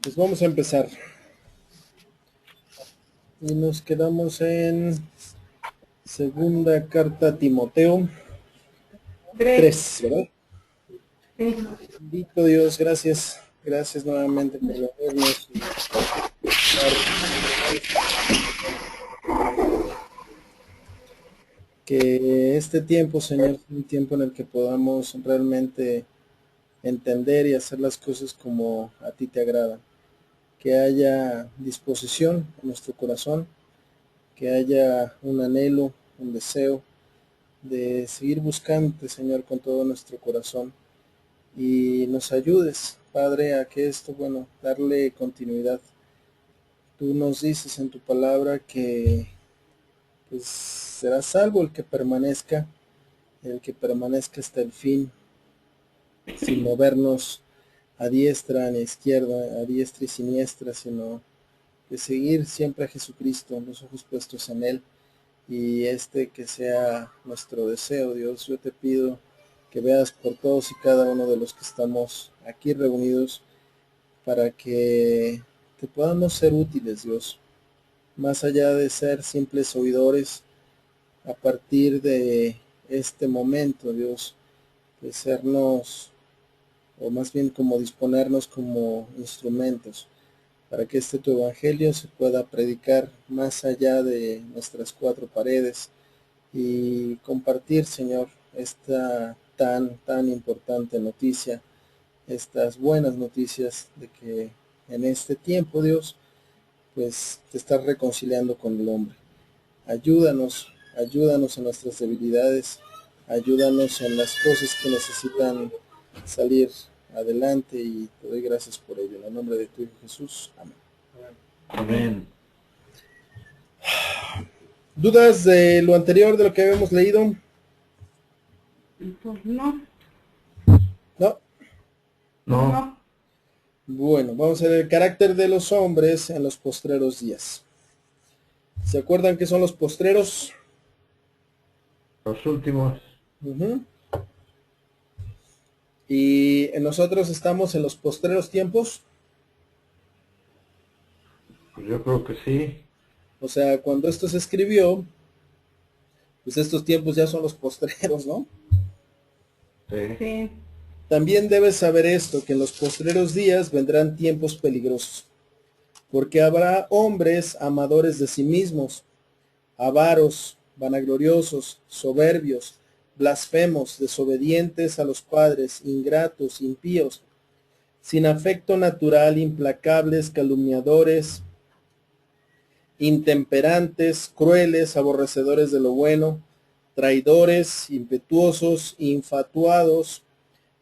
Pues vamos a empezar. Y nos quedamos en segunda carta a Timoteo Tres. 3, ¿verdad? Sí. Bendito Dios, gracias. Gracias nuevamente por venirnos y dar que este tiempo, Señor, sea un tiempo en el que podamos realmente entender y hacer las cosas como a ti te agrada. Que haya disposición en nuestro corazón, que haya un anhelo, un deseo de seguir buscándote, Señor, con todo nuestro corazón, y nos ayudes, Padre, a que esto, bueno, darle continuidad. Tú nos dices en tu palabra que pues será salvo el que permanezca hasta el fin, sin movernos a diestra ni a izquierda, a diestra y siniestra, sino de seguir siempre a Jesucristo, los ojos puestos en Él. Y que sea nuestro deseo, Dios. Yo te pido que veas por todos y cada uno de los que estamos aquí reunidos, para que te podamos ser útiles, Dios, más allá de ser simples oidores. A partir de este momento, Dios, de sernos, o más bien como disponernos como instrumentos, para que tu evangelio se pueda predicar más allá de nuestras cuatro paredes, y compartir, Señor, esta tan importante noticia, estas buenas noticias de que en este tiempo, Dios, pues te estás reconciliando con el hombre. Ayúdanos, ayúdanos en nuestras debilidades, ayúdanos en las cosas que necesitan salir adelante, y te doy gracias por ello. En el nombre de tu Hijo Jesús. Amén. Amén. Amén. ¿Dudas de lo anterior, de lo que habíamos leído? Pues no, No. No, no. Bueno, vamos a ver el carácter de los hombres en los postreros días. ¿Se acuerdan qué son los postreros? los últimos, Ujú. Y nosotros estamos en los postreros tiempos. pues yo creo que sí. O sea, cuando esto se escribió, pues estos tiempos ya son los postreros, ¿no? Sí. Sí. También debes saber esto, que en los postreros días vendrán tiempos peligrosos, porque habrá hombres amadores de sí mismos, avaros, vanagloriosos, soberbios, blasfemos, desobedientes a los padres, ingratos, impíos, sin afecto natural, implacables, calumniadores, intemperantes, crueles, aborrecedores de lo bueno, traidores, impetuosos, infatuados,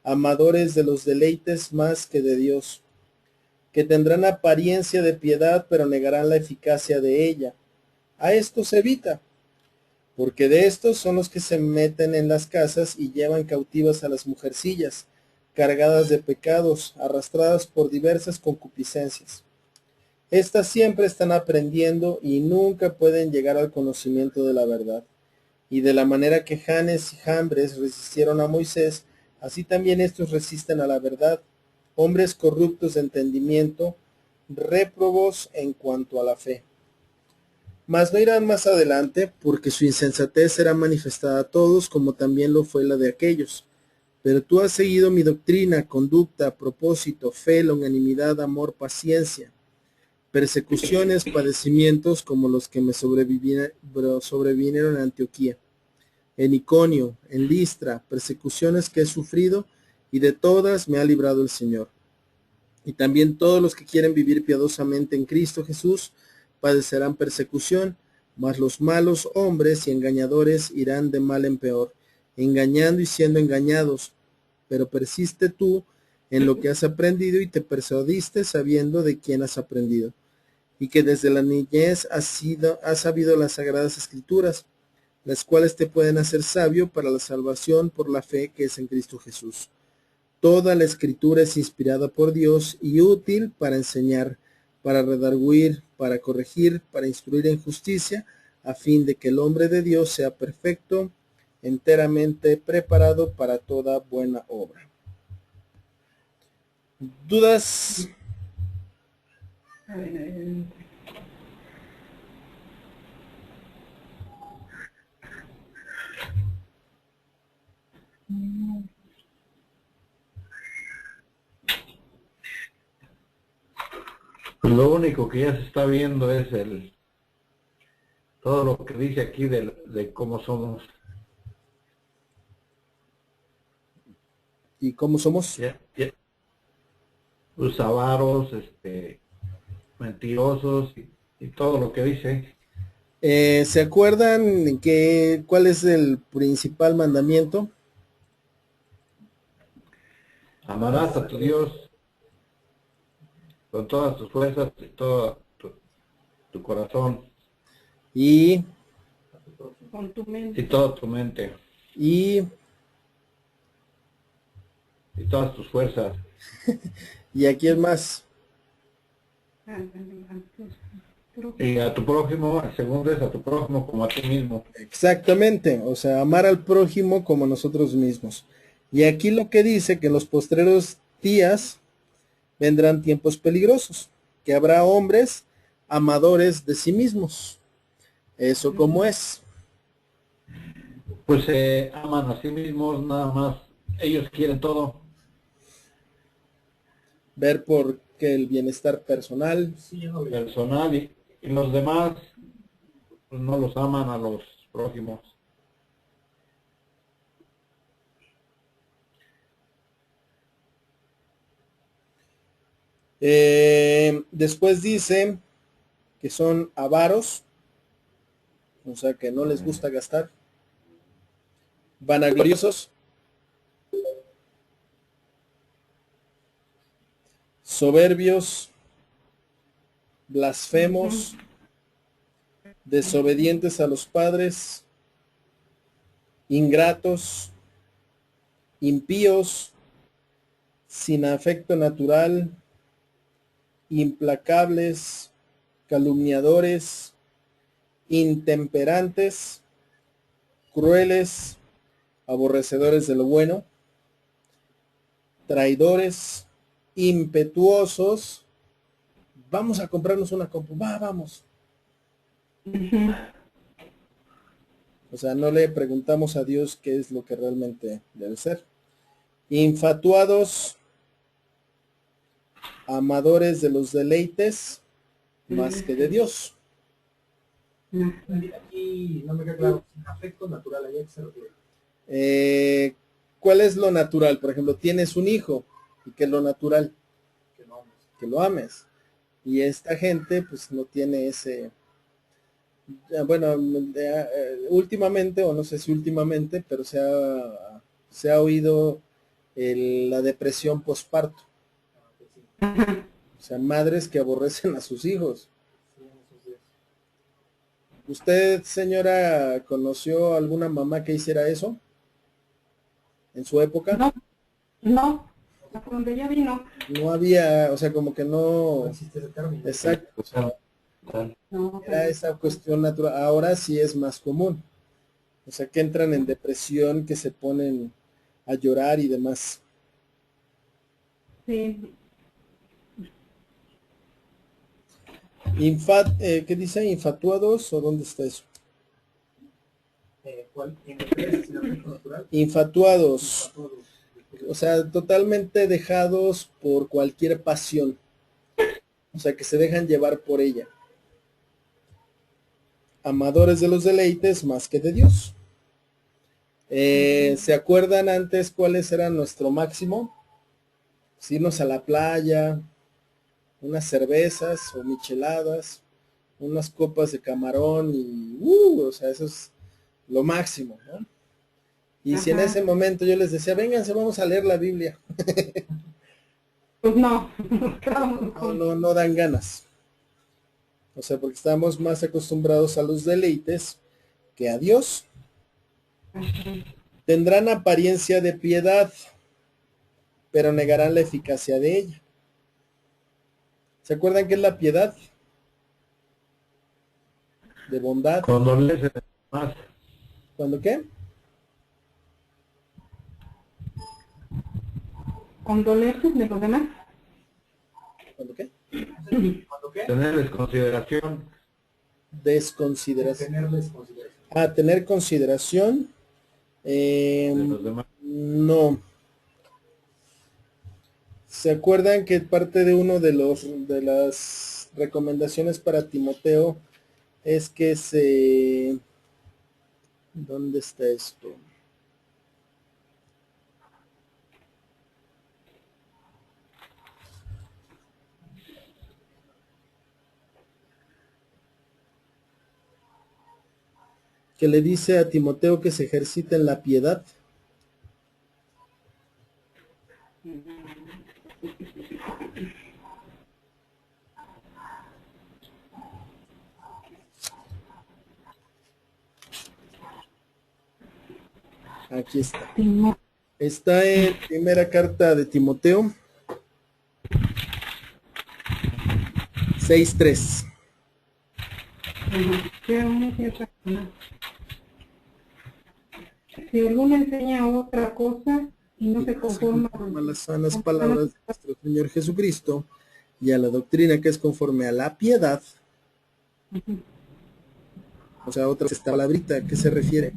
amadores de los deleites más que de Dios, que tendrán apariencia de piedad, pero negarán la eficacia de ella. A estos evita, porque de estos son los que se meten en las casas y llevan cautivas a las mujercillas, cargadas de pecados, arrastradas por diversas concupiscencias. Estas siempre están aprendiendo y nunca pueden llegar al conocimiento de la verdad. Y de la manera que Janes y Jambres resistieron a Moisés, así también estos resisten a la verdad, hombres corruptos de entendimiento, réprobos en cuanto a la fe. Mas no irán más adelante, porque su insensatez será manifestada a todos, como también lo fue la de aquellos. Pero tú has seguido mi doctrina, conducta, propósito, fe, longanimidad, amor, paciencia, persecuciones, padecimientos como los que me sobrevinieron en Antioquía, en Iconio, en Listra, persecuciones que he sufrido, y de todas me ha librado el Señor. Y también todos los que quieren vivir piadosamente en Cristo Jesús padecerán persecución, mas los malos hombres y engañadores irán de mal en peor, engañando y siendo engañados. Pero persiste tú en lo que has aprendido, y te persuadiste sabiendo de quién has aprendido, y que desde la niñez has sabido las sagradas escrituras, las cuales te pueden hacer sabio para la salvación por la fe que es en Cristo Jesús. Toda la escritura es inspirada por Dios y útil para enseñar, para redarguir, para corregir, para instruir en justicia, a fin de que el hombre de Dios sea perfecto, enteramente preparado para toda buena obra. ¿Dudas? A ver, Pues lo único que ya se está viendo es todo lo que dice aquí de cómo somos. ¿Y cómo somos? Ya, los avaros, mentirosos y todo lo que dice. ¿Se acuerdan cuál es el principal mandamiento? Amarás a tu Dios con todas tus fuerzas y todo tu corazón Y, con tu y mente. toda tu mente y, y todas tus fuerzas. y aquí es más. Ándale, creo que Y a tu prójimo, el segundo es a tu prójimo como a ti mismo. Exactamente, o sea, amar al prójimo como nosotros mismos. Y aquí lo que dice que en los postreros días vendrán tiempos peligrosos, que habrá hombres amadores de sí mismos. Eso como es. Pues se aman a sí mismos, nada más. Ellos quieren todo. Ver por que el bienestar personal. Personal y los demás pues, no los aman a los prójimos. Después dice que son avaros, o sea que no les gusta gastar, vanagloriosos, soberbios, blasfemos, desobedientes a los padres, ingratos, impíos, sin afecto natural, implacables, calumniadores, intemperantes, crueles, aborrecedores de lo bueno, traidores, impetuosos. Vamos a comprarnos una compu, vamos. O sea, no le preguntamos a Dios qué es lo que realmente debe ser. Infatuados, amadores de los deleites más que de Dios. Aquí no me queda claro, afecto natural, ¿a qué se refiere? ¿Cuál es lo natural? Por ejemplo, tienes un hijo, ¿y qué es lo natural? Que no ames. Que lo ames. Y esta gente pues no tiene ese, bueno, últimamente, o no sé si últimamente, pero se ha oído la depresión postparto. O sea, madres que aborrecen a sus hijos. ¿Usted, señora, conoció alguna mamá que hiciera eso en su época? no, no, hasta donde ya vino. No había, o sea, como que no. No existe ese término. Exacto. O sea, tal. No, Era esa cuestión natural. Ahora sí es más común. O sea, que entran en depresión, que se ponen a llorar y demás. sí, ¿Qué dice? ¿Infatuados o dónde está eso? ¿Cuál? ¿En inglés? ¿Sin afecto natural? Infatuados. Todos. O sea, totalmente dejados por cualquier pasión. O sea, que se dejan llevar por ella. Amadores de los deleites más que de Dios. ¿Se acuerdan antes cuáles eran nuestro máximo? Pues irnos a la playa, unas cervezas o micheladas, unas copas de camarón y, o sea, eso es lo máximo, ¿no? Y si en Ajá. ese momento yo les decía, vénganse, vamos a leer la Biblia, pues no, estábamos no, con- no dan ganas. O sea, porque estamos más acostumbrados a los deleites que a Dios. Tendrán apariencia de piedad, pero negarán la eficacia de ella. ¿Se acuerdan qué es la piedad? De bondad. Cuando lees más, ¿Cuándo qué? condolerse de los demás. ¿Cuándo qué? Cuando ¿Ok? Tenerles consideración. Desconsideración. Tenerles consideración. Ah, tener consideración. De los demás. No. ¿Se acuerdan que parte de uno de las recomendaciones para Timoteo es que ¿dónde está esto? Que le dice a Timoteo que se ejercita en la piedad. Aquí está. Está en primera carta de Timoteo 6:3. Que una y otra cosa. Si alguno enseña otra cosa y no se conforma A las sanas palabras de nuestro Señor Jesucristo y a la doctrina que es conforme a la piedad. O sea, otra esta palabrita, ¿a qué se refiere?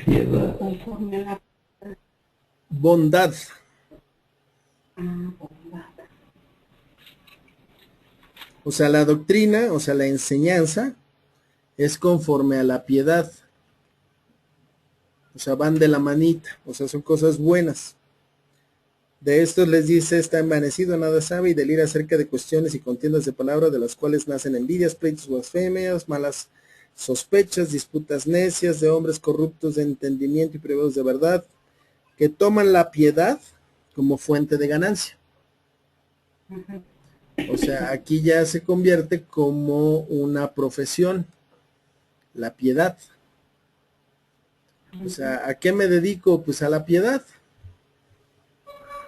Piedad. conforme a la Bondad. bondad. O sea, la doctrina, o sea, la enseñanza es conforme a la piedad. O sea, van de la manita, o sea, son cosas buenas. De estos les dice, está envanecido, nada sabe, y delira acerca de cuestiones y contiendas de palabras, de las cuales nacen envidias, pleitos, blasfemias, malas sospechas, disputas necias, de hombres corruptos de entendimiento y privados de verdad, que toman la piedad como fuente de ganancia. O sea, aquí ya se convierte como una profesión, la piedad. O sea, ¿a qué me dedico? Pues a la piedad.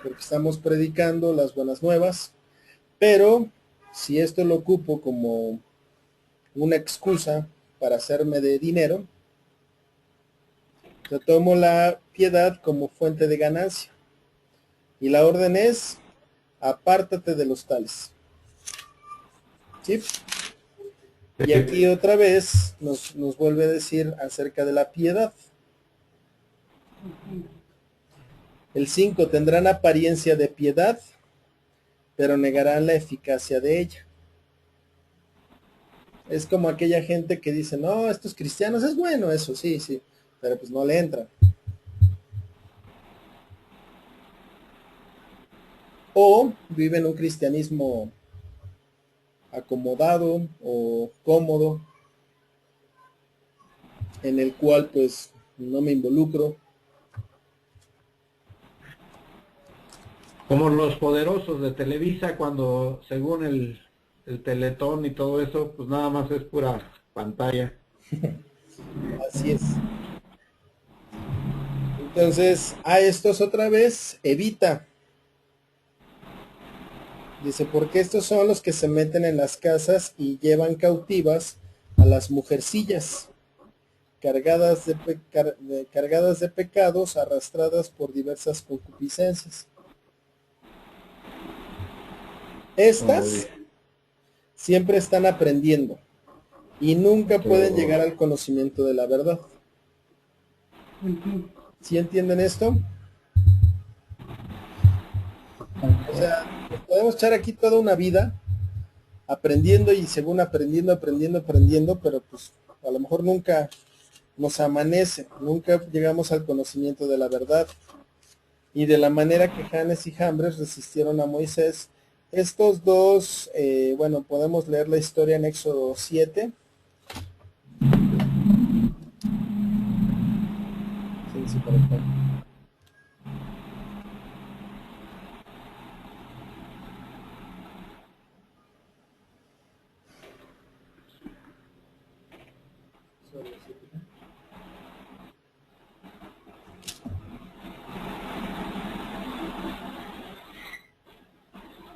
Porque estamos predicando las buenas nuevas, pero si esto lo ocupo como una excusa para hacerme de dinero, yo tomo la piedad como fuente de ganancia. Y la orden es, apártate de los tales. ¿Sí? Y aquí otra vez nos vuelve a decir acerca de la piedad. El 5, tendrán apariencia de piedad, pero negarán la eficacia de ella. Es como aquella gente que dice, no, estos cristianos es bueno eso, sí, sí, pero pues no le entran. O viven un cristianismo acomodado o cómodo, en el cual pues no me involucro. Como los poderosos de Televisa, cuando según el Teletón y todo eso, pues nada más es pura pantalla. Así es. Entonces, a estos otra vez, evita. Dice, porque estos son los que se meten en las casas y llevan cautivas a las mujercillas, cargadas de pecados, arrastradas por diversas concupiscencias. Estas siempre están aprendiendo y nunca pueden llegar al conocimiento de la verdad. ¿Sí entienden esto? O sea, nos podemos echar aquí toda una vida aprendiendo y según aprendiendo, pero pues a lo mejor nunca nos amanece, nunca llegamos al conocimiento de la verdad. Y de la manera que Janes y Jambres resistieron a Moisés, estos dos, bueno, podemos leer la historia en Éxodo 7. Sí, por acá.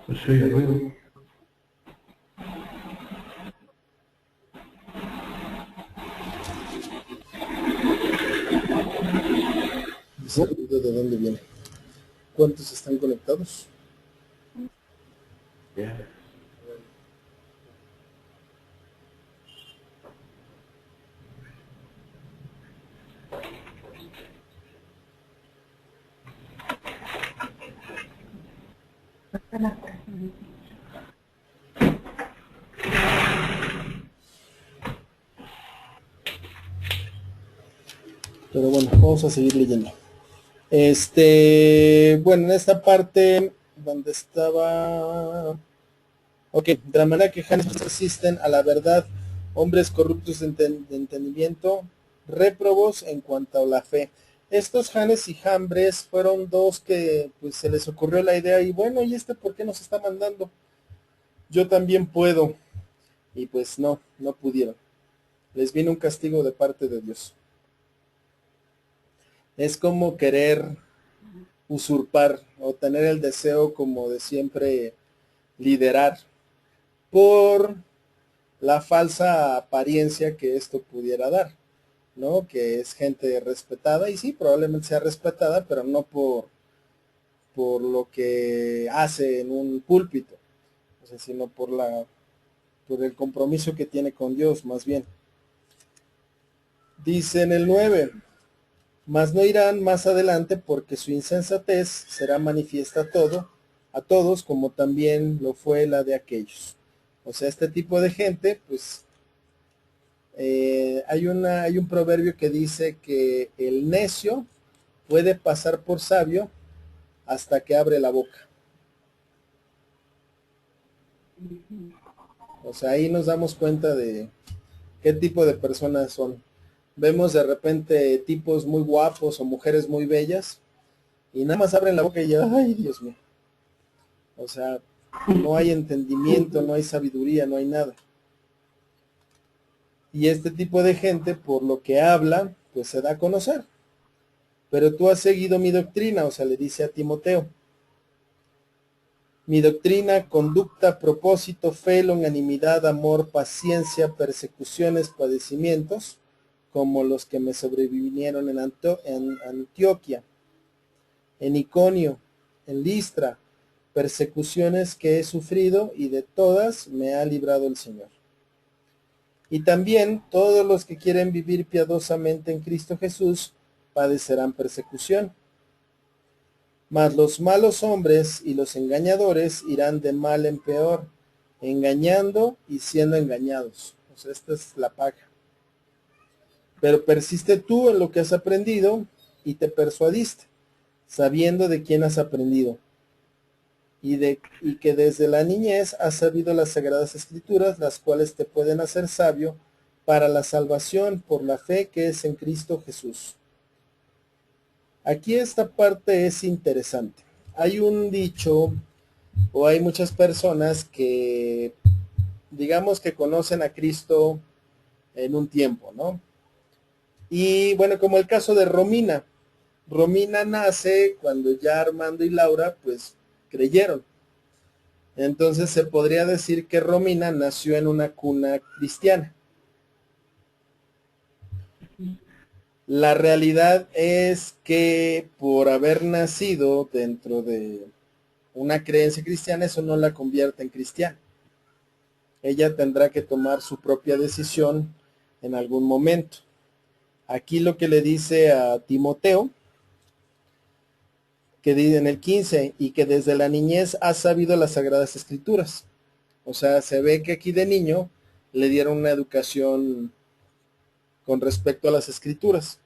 Pues sí, el ruido. ruido de dónde viene. ¿Cuántos están conectados? Ya. Pero bueno, vamos a seguir leyendo. Bueno, en esta parte donde estaba... Ok, de la manera que Janes asisten a la verdad, hombres corruptos de entendimiento, réprobos en cuanto a la fe. Estos Janes y Jambres fueron dos que pues se les ocurrió la idea y bueno, ¿y por qué nos está mandando? Yo también puedo. Y pues no pudieron. Les vino un castigo de parte de Dios. Es como querer usurpar o tener el deseo como de siempre liderar por la falsa apariencia que esto pudiera dar, ¿no? Que es gente respetada y sí, probablemente sea respetada, pero no por lo que hace en un púlpito, o sea, sino por el compromiso que tiene con Dios, más bien. Dice en el 9, mas no irán más adelante porque su insensatez será manifiesta a todos, como también lo fue la de aquellos. O sea, este tipo de gente, pues, hay un proverbio que dice que el necio puede pasar por sabio hasta que abre la boca. O sea, ahí nos damos cuenta de qué tipo de personas son. Vemos de repente tipos muy guapos o mujeres muy bellas y nada más abren la boca y ya, ay, Dios mío. O sea, no hay entendimiento, no hay sabiduría, no hay nada. Y este tipo de gente, por lo que habla, pues se da a conocer. Pero tú has seguido mi doctrina, o sea, le dice a Timoteo. Mi doctrina, conducta, propósito, fe, longanimidad, amor, paciencia, persecuciones, padecimientos, como los que me sobrevinieron en Antioquia, en Iconio, en Listra, persecuciones que he sufrido y de todas me ha librado el Señor. Y también todos los que quieren vivir piadosamente en Cristo Jesús padecerán persecución. Mas los malos hombres y los engañadores irán de mal en peor, engañando y siendo engañados. O sea, esta es la paga. Pero persiste tú en lo que has aprendido y te persuadiste, sabiendo de quién has aprendido, y que desde la niñez has sabido las sagradas escrituras, las cuales te pueden hacer sabio para la salvación por la fe que es en Cristo Jesús. Aquí esta parte es interesante. Hay un dicho, o hay muchas personas que, digamos que conocen a Cristo en un tiempo, ¿no? Y bueno, como el caso de Romina. Romina nace cuando ya Armando y Laura, pues, creyeron. Entonces se podría decir que Romina nació en una cuna cristiana. La realidad es que por haber nacido dentro de una creencia cristiana, eso no la convierte en cristiana. Ella tendrá que tomar su propia decisión en algún momento. Aquí lo que le dice a Timoteo, que dice en el 15, y que desde la niñez ha sabido las sagradas escrituras. O sea, se ve que aquí de niño le dieron una educación con respecto a las escrituras.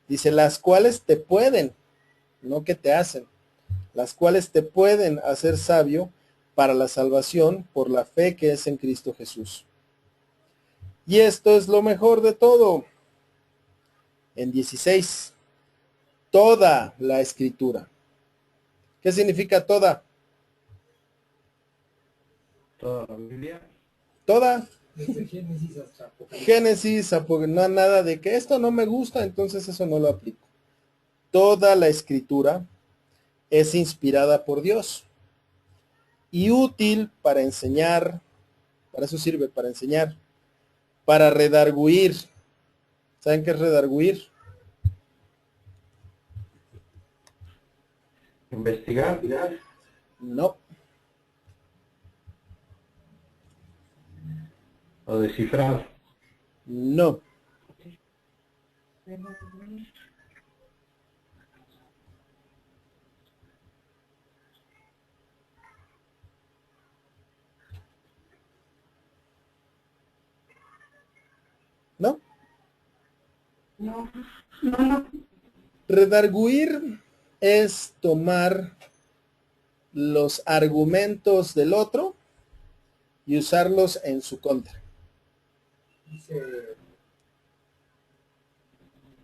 Dice, las cuales te pueden, no que te hacen, las cuales te pueden hacer sabio para la salvación por la fe que es en Cristo Jesús. Y esto es lo mejor de todo. En 16, toda la escritura. ¿Qué significa toda? Toda la Biblia. Toda. Desde Génesis hasta Apocalipsis. Génesis, no nada de que esto no me gusta, entonces eso no lo aplico. Toda la escritura es inspirada por Dios y útil para enseñar, para eso sirve, para enseñar, para redarguir. ¿Saben qué es redarguir? investigar, No, o descifrar, no, no. No, no, no. Redarguir es tomar los argumentos del otro y usarlos en su contra. Dice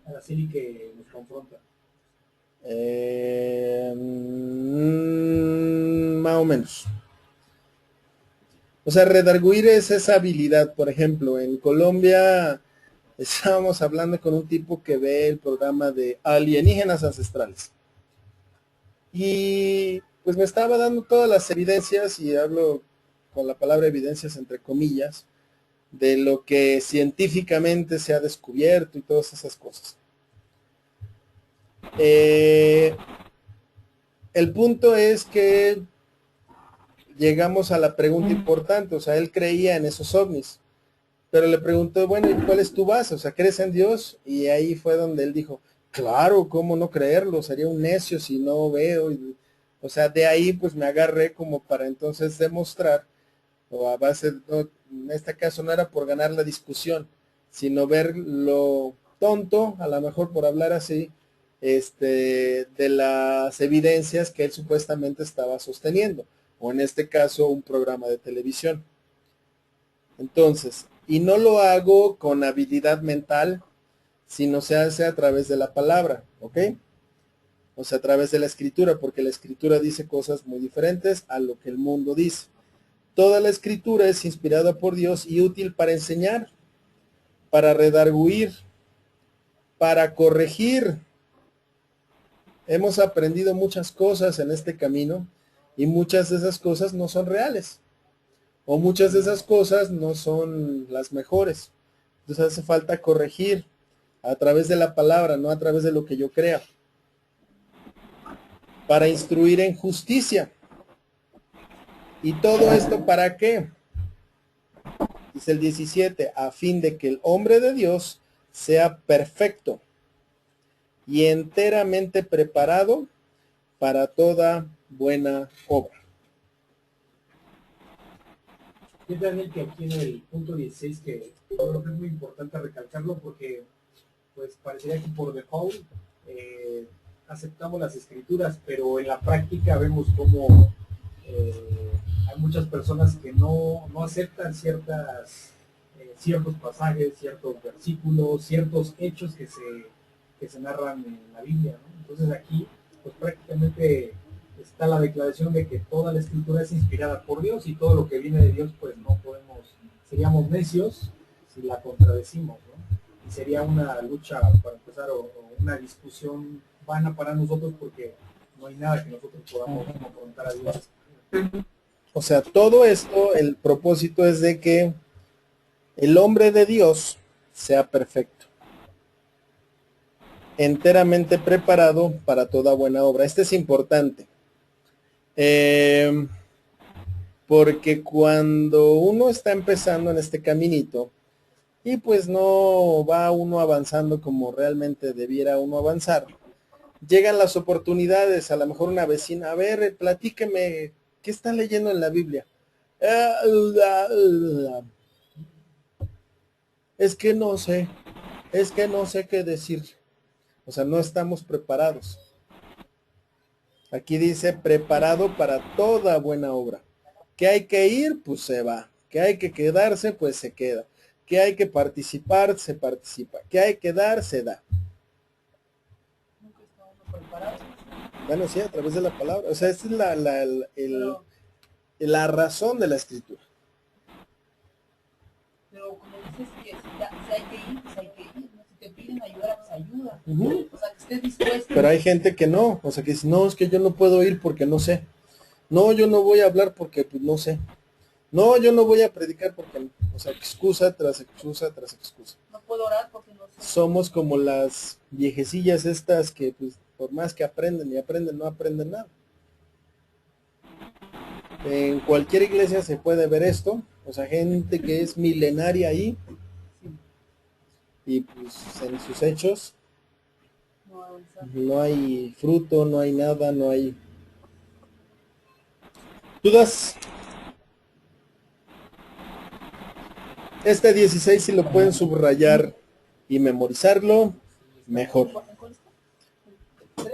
Araceli que nos confronta. Más o menos. O sea, redarguir es esa habilidad. Por ejemplo, en Colombia estábamos hablando con un tipo que ve el programa de alienígenas ancestrales. Y pues me estaba dando todas las evidencias, y hablo con la palabra evidencias entre comillas, de lo que científicamente se ha descubierto y todas esas cosas. El punto es que llegamos a la pregunta importante. O sea, él creía en esos ovnis, pero le preguntó, bueno, ¿y cuál es tu base? O sea, ¿crees en Dios? Y ahí fue donde él dijo, claro, ¿cómo no creerlo? Sería un necio si no veo. O sea, de ahí pues me agarré como para entonces demostrar, o a base, en este caso no era por ganar la discusión, sino ver lo tonto, a lo mejor por hablar así, de las evidencias que él supuestamente estaba sosteniendo, o en este caso un programa de televisión. Entonces, y no lo hago con habilidad mental, sino se hace a través de la palabra, ¿ok? O sea, a través de la escritura, porque la escritura dice cosas muy diferentes a lo que el mundo dice. Toda la escritura es inspirada por Dios y útil para enseñar, para redarguir, para corregir. Hemos aprendido muchas cosas en este camino y muchas de esas cosas no son reales, o muchas de esas cosas no son las mejores. Entonces hace falta corregir a través de la palabra, no a través de lo que yo crea. Para instruir en justicia. ¿Y todo esto para qué? Dice el 17, a fin de que el hombre de Dios sea perfecto y enteramente preparado para toda buena obra. Dice Daniel que aquí en el punto 16, que yo creo que es muy importante recalcarlo porque pues parecería que por default aceptamos las escrituras, pero en la práctica vemos como hay muchas personas que no aceptan ciertos pasajes, ciertos versículos, ciertos hechos que se narran en la Biblia, ¿no? Entonces aquí pues prácticamente está la declaración de que toda la escritura es inspirada por Dios y todo lo que viene de Dios pues no podemos, seríamos necios si la contradecimos, ¿no? Y sería una lucha para empezar o una discusión vana para nosotros porque no hay nada que nosotros podamos confrontar a Dios. O sea, todo esto, el propósito es de que el hombre de Dios sea perfecto, enteramente preparado para toda buena obra. Este es importante. Porque cuando uno está empezando en este caminito y pues no va uno avanzando como realmente debiera uno avanzar, llegan las oportunidades. A lo mejor una vecina, a ver, platíqueme, ¿qué está leyendo en la Biblia? Es que no sé, qué decir. O sea, no estamos preparados. Aquí dice preparado para toda buena obra. Que hay que ir, pues se va. Que hay que quedarse, pues se queda. Que hay que participar, se participa. Que hay que dar, se da. Bueno, sí, a través de la palabra. O sea, esta es la razón de la escritura. Pero como dices que si hay que ir, pues hay que ir, ¿no? Si te piden ayuda, pues ayuda. Uh-huh. O sea, que estés dispuesto. Pero hay gente que no, o sea, que dice, no, es que yo no puedo ir porque no sé. No, yo no voy a hablar porque pues no sé. No, yo no voy a predicar porque, o sea, excusa tras excusa tras excusa. No puedo orar porque no sé. Somos como las viejecillas estas que pues por más que aprenden y aprenden, no aprenden nada. En cualquier iglesia se puede ver esto, o sea, gente que es milenaria ahí, y pues en sus hechos No avanzar. no hay fruto, no hay nada, no hay dudas. Este 16 si lo pueden subrayar y memorizarlo, mejor. ¿En cuál está? ¿El 3?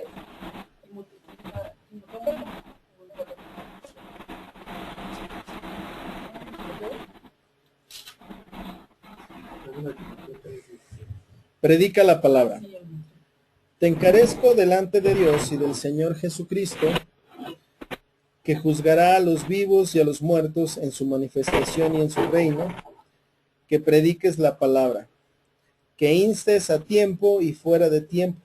Y multiplica. Y no pongo. Predica la palabra. Sí, Te encarezco delante de Dios y del Señor Jesucristo, que juzgará a los vivos y a los muertos en su manifestación y en su reino, que prediques la palabra, que instes a tiempo y fuera de tiempo,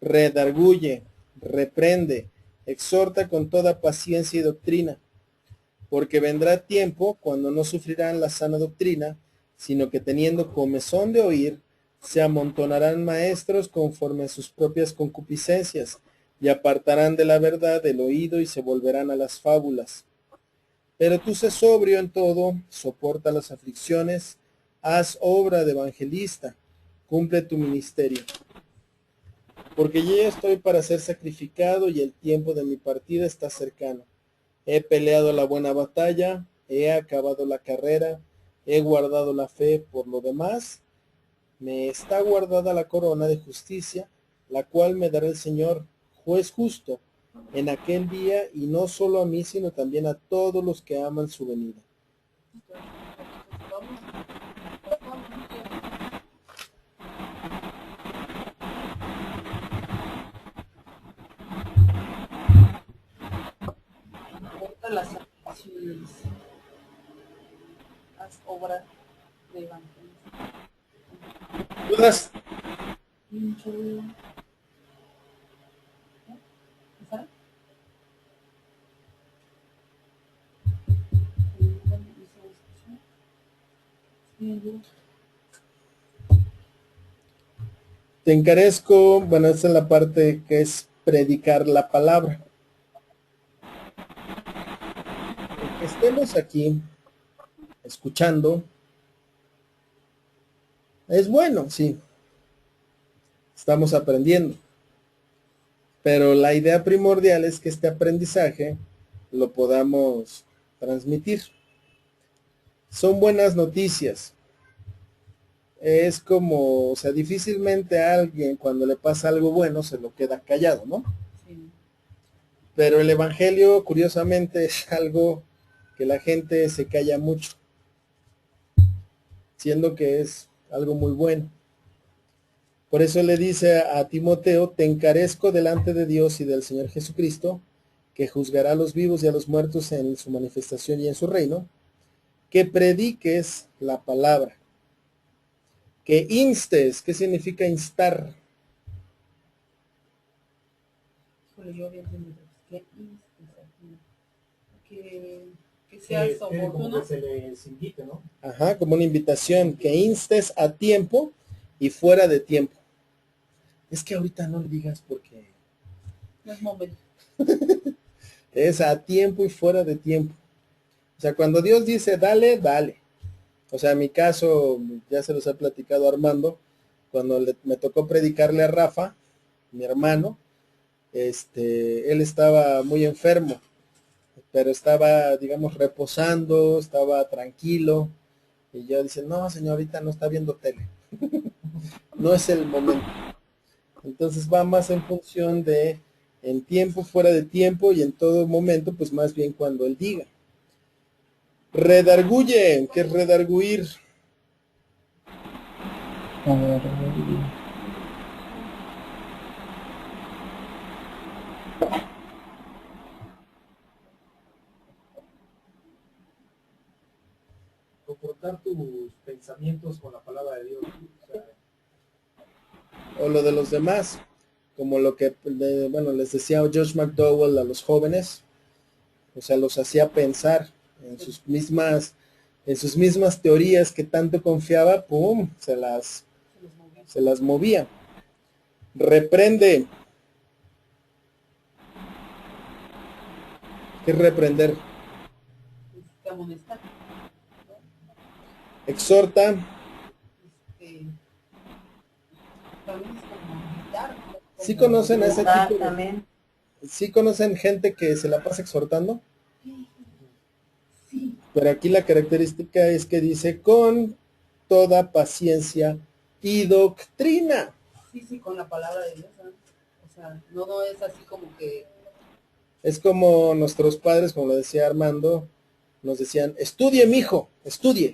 redarguye, reprende, exhorta con toda paciencia y doctrina, porque vendrá tiempo cuando no sufrirán la sana doctrina, sino que teniendo comezón de oír, se amontonarán maestros conforme a sus propias concupiscencias, y apartarán de la verdad el oído y se volverán a las fábulas. Pero tú sé sobrio en todo, soporta las aflicciones, haz obra de evangelista, cumple tu ministerio. Porque yo ya estoy para ser sacrificado y el tiempo de mi partida está cercano. He peleado la buena batalla, he acabado la carrera, he guardado la fe. Por lo demás, me está guardada la corona de justicia, la cual me dará el Señor, juez justo, en aquel día, y no solo a mí, sino también a todos los que aman su venida. Soporta las aflicciones. Haz obra de evangelista. ¿Dudas? Mucho ruido. ¿Sara? Te encarezco, bueno, esta es la parte que es predicar la palabra. El que estemos aquí escuchando es bueno, sí. Estamos aprendiendo. Pero la idea primordial es que este aprendizaje lo podamos transmitir. Son buenas noticias. Es como, o sea, difícilmente a alguien cuando le pasa algo bueno se lo queda callado, ¿no? Sí. Pero el evangelio, curiosamente, es algo que la gente se calla mucho, siendo que es algo muy bueno. Por eso le dice a Timoteo, te encarezco delante de Dios y del Señor Jesucristo, que juzgará a los vivos y a los muertos en su manifestación y en su reino, que prediques la palabra, que instes. ¿Qué significa instar? Híjole, yo había entendido que seas Como oportuno. que se les invite, ¿no? Ajá, como una invitación, que instes a tiempo y fuera de tiempo. Es que ahorita no le digas porque No es momento. es a tiempo y fuera de tiempo. O sea, cuando Dios dice dale, dale. O sea, en mi caso, ya se los he platicado a Armando, cuando me tocó predicarle a Rafa, mi hermano, él estaba muy enfermo, pero estaba, digamos, reposando, estaba tranquilo, y yo dice, no, señorita, no está viendo tele, no es el momento. Entonces va más en función de en tiempo, fuera de tiempo, y en todo momento, pues más bien cuando él diga. Redarguye, ¿qué es redarguir? Confrontar tus pensamientos con la palabra de Dios. O sea, O lo de los demás, como lo que, bueno, les decía Josh McDowell a los jóvenes, o sea, los hacía pensar en sus mismas teorías que tanto confiaba, pum, se las movía. Reprende, ¿Qué es reprender? Que amonestar, ¿no? Exhorta, Este, también es como gritar, ¿no? ¿sí Como- conocen a ese Exhortar tipo de, también. sí conocen gente que se la pasa exhortando? Sí, Pero aquí la característica es que dice con toda paciencia y doctrina. sí, con la palabra de Dios, ¿no? O sea, no es así como que, Es como nuestros padres, como lo decía Armando, nos decían, estudie, mijo, estudie.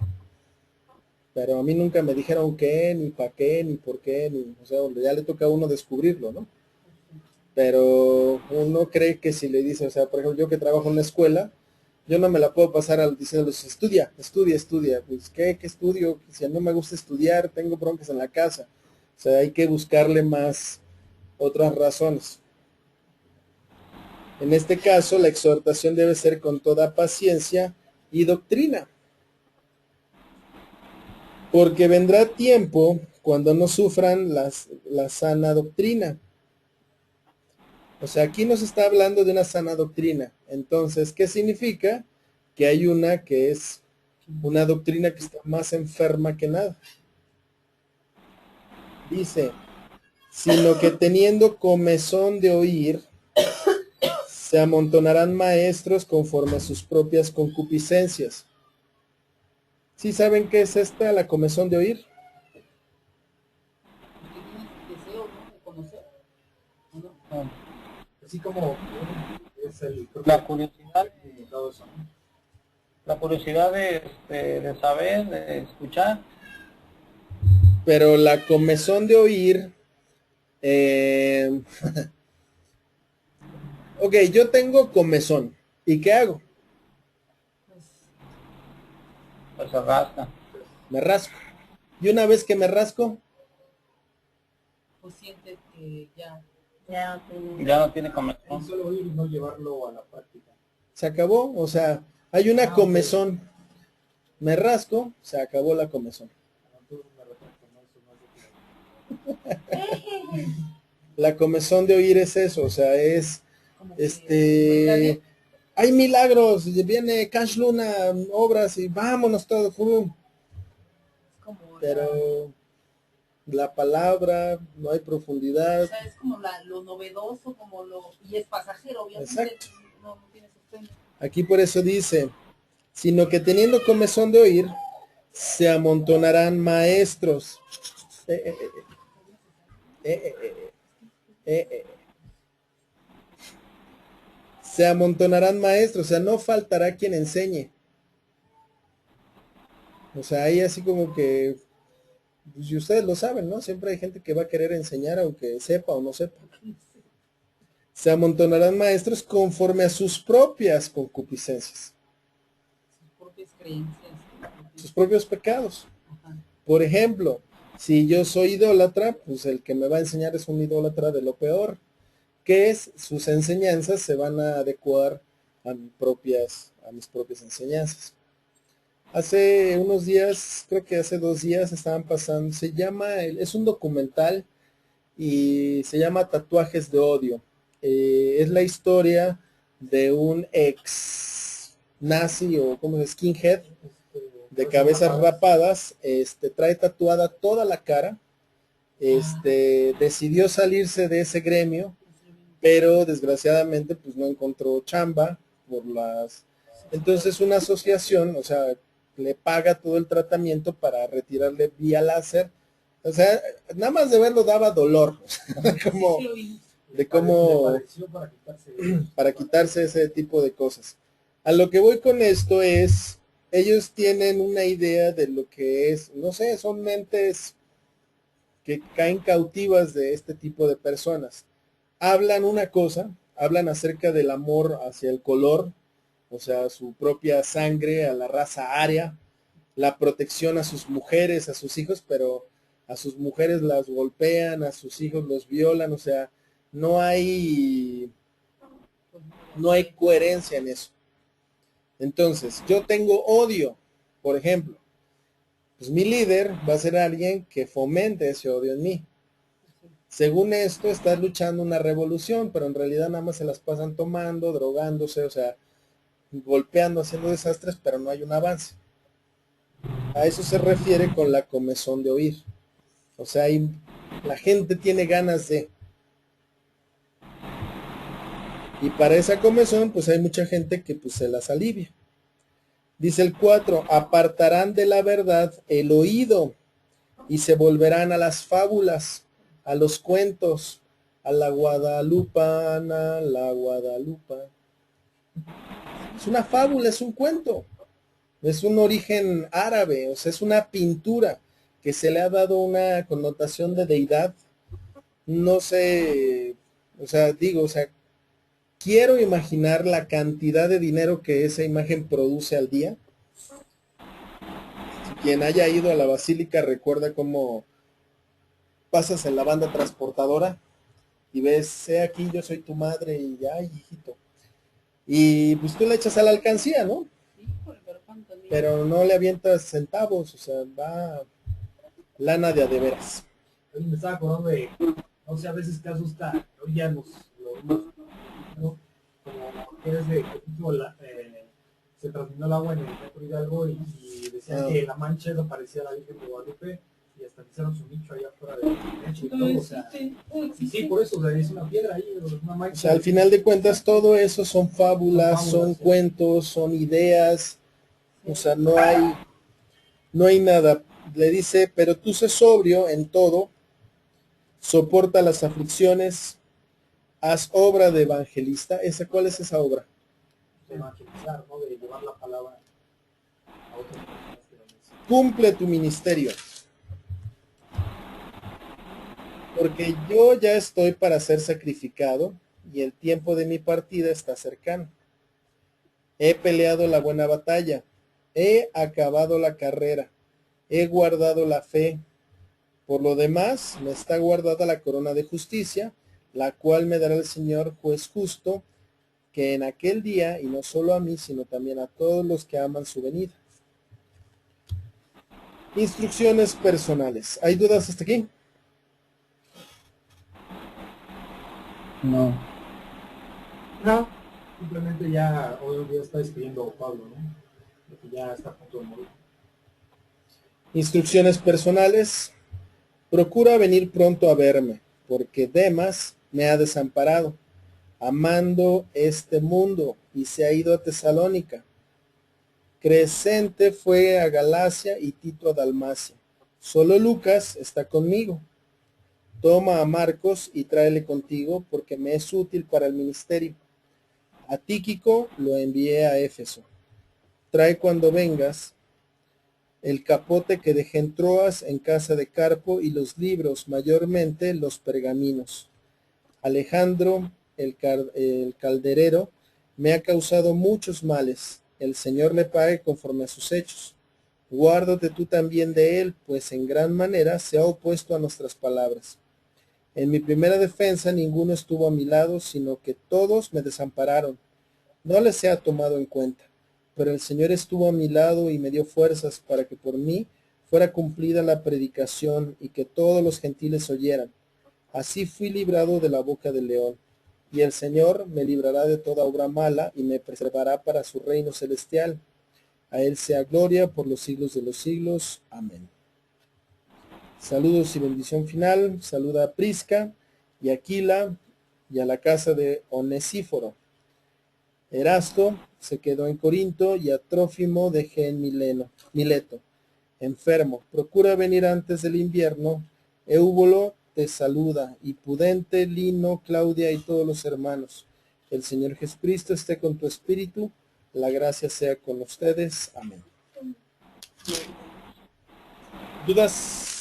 Pero a mí nunca me dijeron qué, ni para qué, ni por qué, ni, o sea, ya le toca a uno descubrirlo, ¿no? Pero uno cree que si le dice, o sea, por ejemplo, yo que trabajo en una escuela, yo no me la puedo pasar al diciéndoles, estudia, estudia, estudia. Pues, ¿qué estudio? Si no me gusta estudiar, tengo broncas en la casa. O sea, hay que buscarle más otras razones. En este caso, la exhortación debe ser con toda paciencia y doctrina. Porque vendrá tiempo cuando no sufran la sana doctrina. O sea, aquí nos está hablando de una sana doctrina. Entonces, ¿qué significa? Que hay una que es una doctrina que está más enferma que nada. Dice, sino que teniendo comezón de oír, se amontonarán maestros conforme a sus propias concupiscencias. ¿Sí saben qué es esta, la comezón de oír? que tienes deseo, ¿no? De conocer, ¿o no? Así como es el La curiosidad, todo eso, ¿no? la curiosidad de saber, de escuchar. Pero la comezón de oír, eh, ok, yo tengo comezón. ¿Y qué hago? Pues, Pues se rasca. Me rasco. Y una vez que me rasco, pues sientes que ya, Ya no tiene. Ya no tiene El comezón. solo oír y no llevarlo a la práctica. se acabó. O sea, hay una Ok. comezón. Me rasco, se acabó la comezón. Entonces me retracto, ¿no? Eso no es lo que- La comezón de oír es eso, o sea, es, como que hay milagros, viene Cash Luna, obras y vámonos todos, es como pero la palabra, no hay o profundidad. sea, es como lo novedoso, como y es pasajero, obviamente, Exacto. no tiene sustento. Aquí por eso dice, sino que teniendo comezón de oír, se amontonarán maestros. Eh, eh, eh, eh, eh, eh. Se amontonarán maestros, o sea, no faltará quien enseñe. O sea, ahí así como que, pues, y ustedes lo saben, ¿no? Siempre hay gente que va a querer enseñar aunque sepa o no sepa. Se amontonarán maestros conforme a sus propias concupiscencias, Sus propias creencias, sus propios pecados. ajá. Por ejemplo, si yo soy idólatra, pues el que me va a enseñar es un idólatra de lo peor, que es sus enseñanzas se van a adecuar a mis propias enseñanzas. Hace unos días, creo que hace 2 días estaban pasando, es un documental y se llama Tatuajes de Odio. Es la historia de un ex nazi o como es skinhead de cabezas rapadas, trae tatuada toda la cara, decidió salirse de ese gremio, pero desgraciadamente pues no encontró chamba entonces una asociación, o sea, le paga todo el tratamiento para retirarle vía láser. O sea, nada más de verlo daba dolor, como Sí, lo vi. de cómo Padeció para quitarse para quitarse ese tipo de cosas. A lo que voy con esto es, ellos tienen una idea de lo que es, no sé, son mentes que caen cautivas de este tipo de personas. Hablan una cosa, hablan acerca del amor hacia el color, o sea, su propia sangre, a la raza aria, la protección a sus mujeres, a sus hijos, pero a sus mujeres las golpean, a sus hijos los violan, o sea, no hay, no hay coherencia en eso. Entonces, yo tengo odio, por ejemplo, pues mi líder va a ser alguien que fomente ese odio en mí. Según esto, está luchando una revolución, pero en realidad nada más se las pasan tomando, drogándose, o sea, golpeando, haciendo desastres, pero no hay un avance. A eso se refiere con la comezón de oír. O sea, la gente tiene ganas de... Y para esa comezón, pues hay mucha gente que pues se las alivia. Dice el 4, apartarán de la verdad el oído y se volverán a las fábulas, a los cuentos, a la guadalupana, la guadalupa. Es una fábula, es un cuento. Es un origen árabe, o sea, es una pintura que se le ha dado una connotación de deidad. No sé, o sea, quiero imaginar la cantidad de dinero que esa imagen produce al día. Quien haya ido a la basílica recuerda cómo pasas en la banda transportadora y ves, aquí, yo soy tu madre, y ay, hijito. Y pues tú le echas a la alcancía, ¿no? Pero no le avientas centavos, o sea, va lana de a de veras. Me estaba acordando de, no sé, a veces que asusta, hoy ya ¿no? Como que desde que se transminó el agua en el metro Hidalgo y decían que la mancha eso parecía la Virgen de Guadalupe y hasta hicieron su nicho allá afuera del nicho y todo, o sea, sí, por eso, o sea, es una piedra ahí, una mancha. O sea, al final de cuentas todo eso son fábulas, son cuentos, son ideas, o sea, no hay nada. Le dice, pero tú sé sobrio en todo, soporta las aflicciones, haz obra de evangelista. ¿Cuál es esa obra? De evangelizar, ¿no? De llevar la palabra a otras personas que lo necesitan. Cumple tu ministerio. Porque yo ya estoy para ser sacrificado y el tiempo de mi partida está cercano. He peleado la buena batalla, he acabado la carrera, he guardado la fe. Por lo demás, me está guardada la corona de justicia, la cual me dará el Señor juez justo, que en aquel día, y no solo a mí, sino también a todos los que aman su venida. Instrucciones personales. ¿Hay dudas hasta aquí? No. No. Simplemente ya hoy en día está despidiendo a Pablo, ¿no? Porque ya está a punto de morir. Instrucciones personales. Procura venir pronto a verme, porque Demas me ha desamparado, amando este mundo, y se ha ido a Tesalónica. Crescente fue a Galacia y Tito a Dalmacia. Solo Lucas está conmigo. Toma a Marcos y tráele contigo, porque me es útil para el ministerio. A Tíquico lo envié a Éfeso. Trae cuando vengas el capote que dejé en Troas en casa de Carpo y los libros, mayormente los pergaminos. Alejandro, el calderero, me ha causado muchos males. El Señor le pague conforme a sus hechos. Guárdate tú también de él, pues en gran manera se ha opuesto a nuestras palabras. En mi primera defensa ninguno estuvo a mi lado, sino que todos me desampararon. No les he tomado en cuenta, pero el Señor estuvo a mi lado y me dio fuerzas para que por mí fuera cumplida la predicación y que todos los gentiles oyeran. Así fui librado de la boca del león. Y el Señor me librará de toda obra mala y me preservará para su reino celestial. A él sea gloria por los siglos de los siglos. Amén. Saludos y bendición final. Saluda a Prisca y Aquila y a la casa de Onesíforo. Erasto se quedó en Corinto y a Trófimo dejé en Mileto, enfermo. Procura venir antes del invierno. Eubolo te saluda, y Pudente, Lino, Claudia y todos los hermanos. El Señor Jesucristo esté con tu espíritu. La gracia sea con ustedes. Amén. ¿Dudas?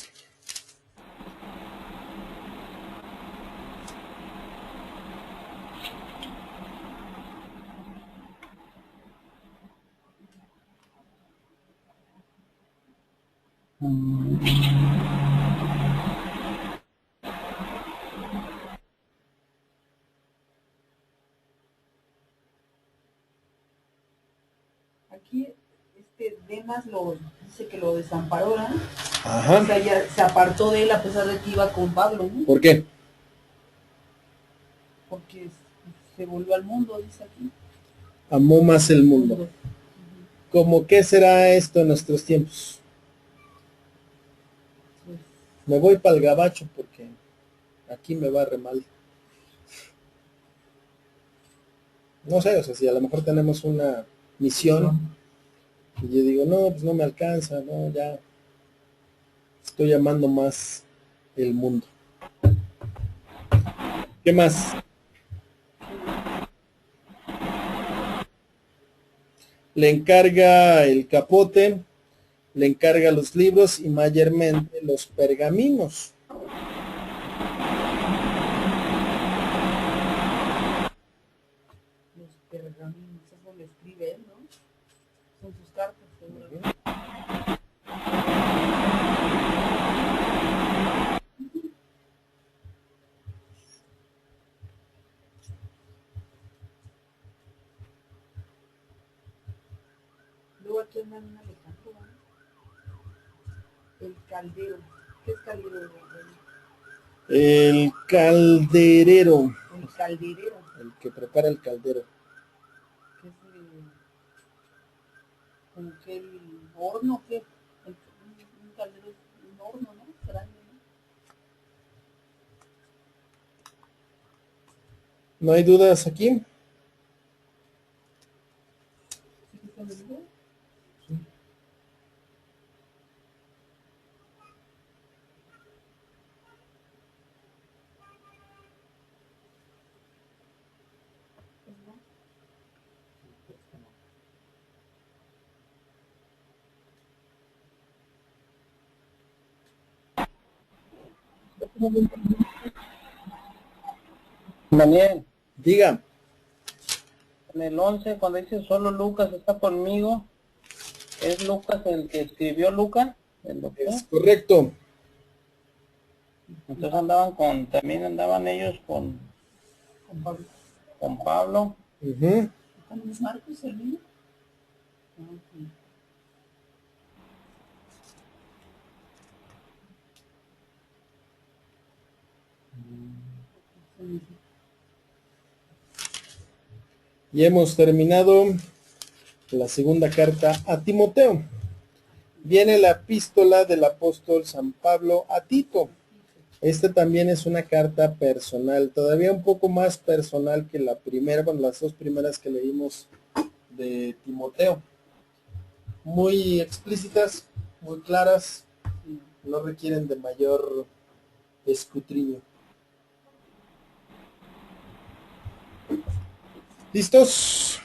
Aquí Demas dice que lo desamparó, ¿no? Ajá. O sea, ya se apartó de él a pesar de que iba con Pablo, ¿no? ¿Por qué? Porque se volvió al mundo, dice aquí. amó más el mundo. ¿Cómo qué será esto en nuestros tiempos? Me voy para el gabacho porque aquí me va re mal. No sé, o sea, si a lo mejor tenemos una misión y yo digo, no, pues no me alcanza, no, ya estoy amando más el mundo. ¿Qué más? Le encarga el capote, le encarga los libros y mayormente los pergaminos. Los pergaminos, eso lo escribe él, ¿no? Son sus cartas, seguro. Luego aquí andan un Alejandro, ¿no? El caldero. ¿Qué es caldero? El calderero, El calderero. el que prepara el caldero. ¿Qué es como que el horno? ¿Qué? Un caldero es un horno, ¿no? Grande, ¿no? ¿No hay dudas aquí? ¿Sí que está medido? Pues no. Daniel, Diga. en el 11, cuando dice solo Lucas está conmigo, ¿es Lucas el que escribió Lucas, el doctor? Es correcto. Entonces también andaban ellos con Con Pablo. Pablo. Ujú. ¿Con los Marcos, el niño? Ah, ok. Y hemos terminado la segunda carta a Timoteo. Viene la epístola del apóstol San Pablo a Tito. Esta también es una carta personal, todavía un poco más personal que la primera, bueno, las dos primeras que leímos de Timoteo. Muy explícitas, muy claras, no requieren de mayor escrutinio. ¿Listos?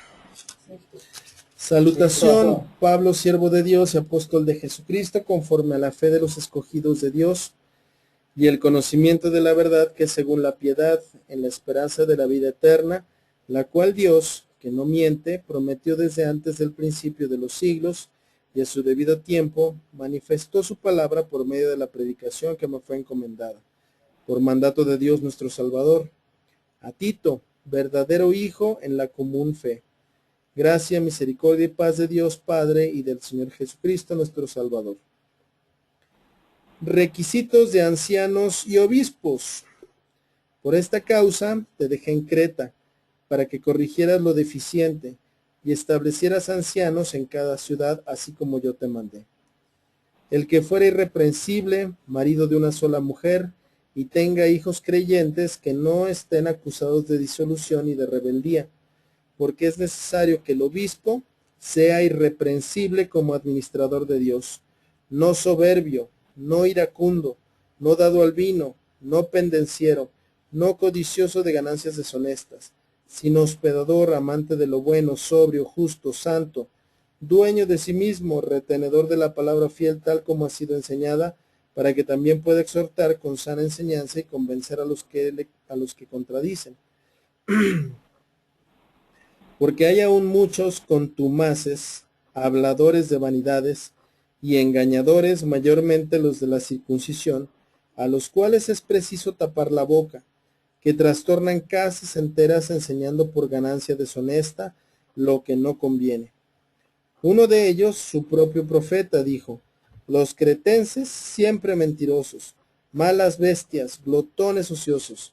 Salutación, Pablo, siervo de Dios y apóstol de Jesucristo, conforme a la fe de los escogidos de Dios y el conocimiento de la verdad, que según la piedad, en la esperanza de la vida eterna, la cual Dios, que no miente, prometió desde antes del principio de los siglos, y a su debido tiempo manifestó su palabra por medio de la predicación que me fue encomendada, por mandato de Dios nuestro Salvador, a Tito, verdadero hijo en la común fe. Gracia, misericordia y paz de Dios Padre y del Señor Jesucristo nuestro Salvador. Requisitos de ancianos y obispos. Por esta causa te dejé en Creta, para que corrigieras lo deficiente y establecieras ancianos en cada ciudad, así como yo te mandé. El que fuera irreprensible, marido de una sola mujer, y tenga hijos creyentes que no estén acusados de disolución y de rebeldía, porque es necesario que el obispo sea irreprensible como administrador de Dios, no soberbio, no iracundo, no dado al vino, no pendenciero, no codicioso de ganancias deshonestas, sino hospedador, amante de lo bueno, sobrio, justo, santo, dueño de sí mismo, retenedor de la palabra fiel tal como ha sido enseñada, para que también pueda exhortar con sana enseñanza y convencer a los que contradicen. Porque hay aún muchos contumaces, habladores de vanidades y engañadores, mayormente los de la circuncisión, a los cuales es preciso tapar la boca, que trastornan casas enteras enseñando por ganancia deshonesta lo que no conviene. Uno de ellos, su propio profeta, dijo: los cretenses siempre mentirosos, malas bestias, glotones ociosos,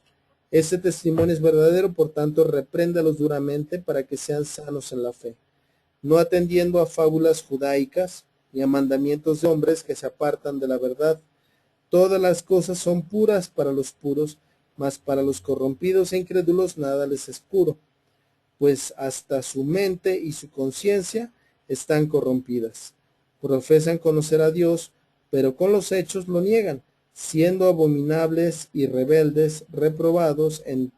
Ese testimonio es verdadero, por tanto, repréndalos duramente para que sean sanos en la fe, no atendiendo a fábulas judaicas ni a mandamientos de hombres que se apartan de la verdad. Todas las cosas son puras para los puros, mas para los corrompidos e incrédulos nada les es puro, pues hasta su mente y su conciencia están corrompidas. Profesan conocer a Dios, pero con los hechos lo niegan, siendo abominables y rebeldes, reprobados en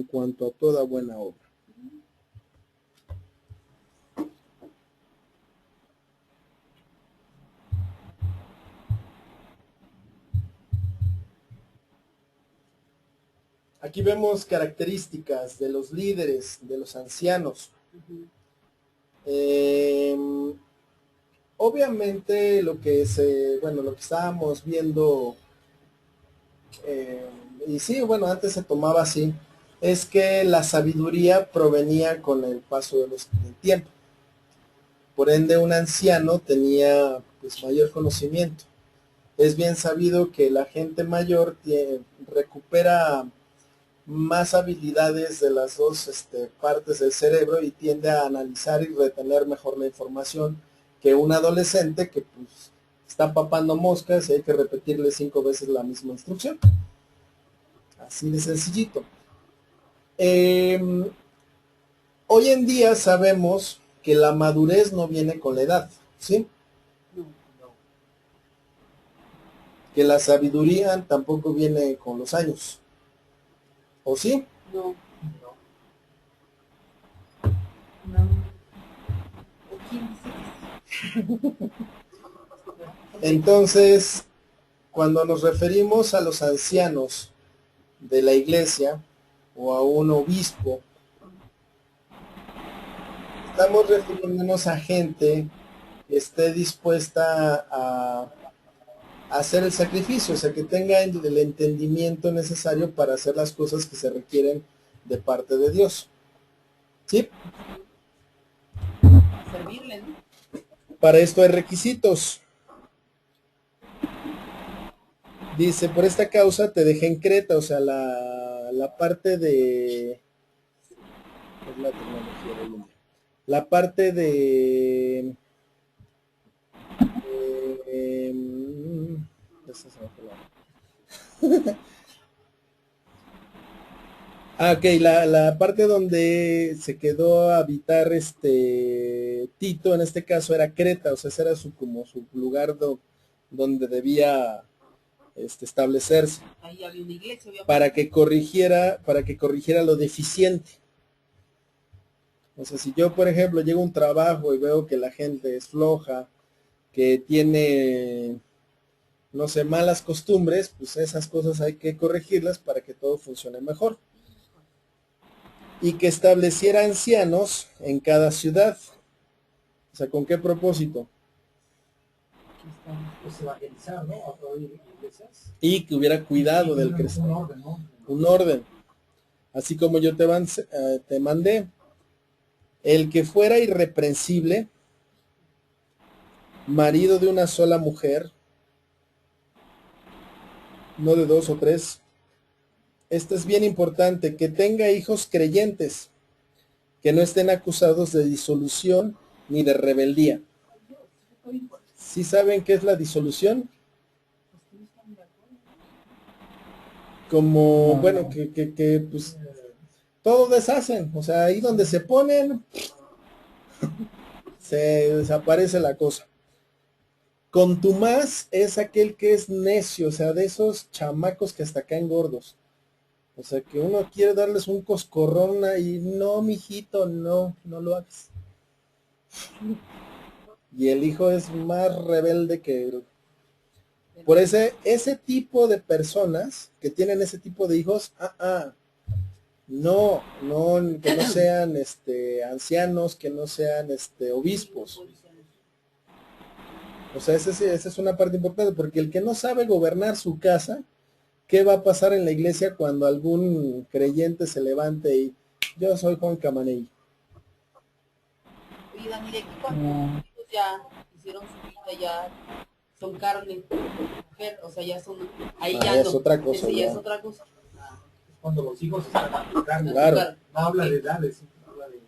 cuanto a toda buena obra. Aquí vemos características de los líderes, de los ancianos. Obviamente lo que estábamos viendo, y sí, bueno, antes se tomaba así, es que la sabiduría provenía con el paso del tiempo. Por ende, un anciano tenía pues mayor conocimiento. Es bien sabido que la gente mayor recupera más habilidades de las dos partes del cerebro y tiende a analizar y retener mejor la información que un adolescente que pues está papando moscas y hay que repetirle 5 veces la misma instrucción. Así de sencillito. Hoy en día sabemos que la madurez no viene con la edad, ¿sí? Que la sabiduría tampoco viene con los años. ¿O sí? No. ¿O quién dice que sí? Entonces, cuando nos referimos a los ancianos de la iglesia o a un obispo, estamos refiriéndonos a gente que esté dispuesta a hacer el sacrificio, o sea, que tenga el entendimiento necesario para hacer las cosas que se requieren de parte de Dios. ¿Sí? Servirle, ¿no? Para esto hay requisitos. Dice, por esta causa te dejé en Creta, o sea, la parte de... es la tecnología de hoy en día. La parte de... ok, la parte donde se quedó a habitar Tito, en este caso era Creta, o sea, ese era como su lugar donde debía establecerse. Ahí había una iglesia, obviamente. Para que corrigiera lo deficiente. O sea, si yo, por ejemplo, llego a un trabajo y veo que la gente es floja, que tiene, no sé, malas costumbres, pues esas cosas hay que corregirlas para que todo funcione mejor. Y que estableciera ancianos en cada ciudad. O sea, ¿con qué propósito? Pues evangelizar, ¿no? A través de iglesias. Y que hubiera cuidado del crecimiento. Un orden, ¿no? Un orden. Así como yo te mandé. El que fuera irreprensible, marido de una sola mujer, no de 2 o 3. Esto es bien importante, que tenga hijos creyentes, que no estén acusados de disolución ni de rebeldía. ¿Sí saben qué es la disolución? Como, bueno, que pues todo deshacen, o sea, ahí donde se ponen, se desaparece la cosa. Contumaz es aquel que es necio, o sea, de esos chamacos que hasta caen gordos. O sea, que uno quiere darles un coscorrón y no, mijito, no lo hagas. Y el hijo es más rebelde que... Por ese tipo de personas que tienen ese tipo de hijos, no, que no sean ancianos, que no sean obispos. O sea, esa es una parte importante, porque el que no sabe gobernar su casa, ¿qué va a pasar en la iglesia cuando algún creyente se levante y yo soy Juan Camaney? Oye, Dani, de aquí cuando ya hicieron su vida, ya son carne, mujer, o sea, ya son, ahí ya Es no. otra cosa. Ese ya Ya. es otra cosa. cuando los hijos están a tu cargo. Claro. No habla de edades, habla de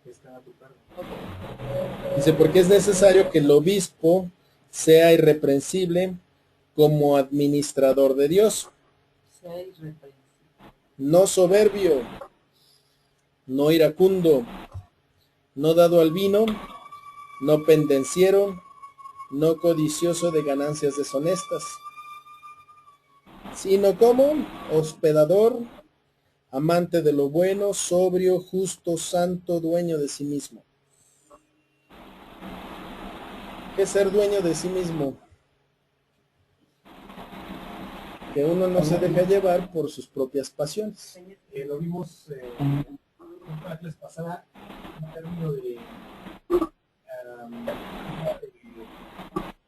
que están a tu cargo. Dice, porque es necesario que el obispo sea irreprensible como administrador de Dios, Sea irreprensible. no soberbio, no iracundo, no dado al vino, no pendenciero, no codicioso de ganancias deshonestas, sino como hospedador, amante de lo bueno, sobrio, justo, santo, dueño de sí mismo. ¿Qué es ser dueño de sí mismo? Que uno no se deja llevar por sus propias pasiones. Lo vimos en la clase pasada, en términos de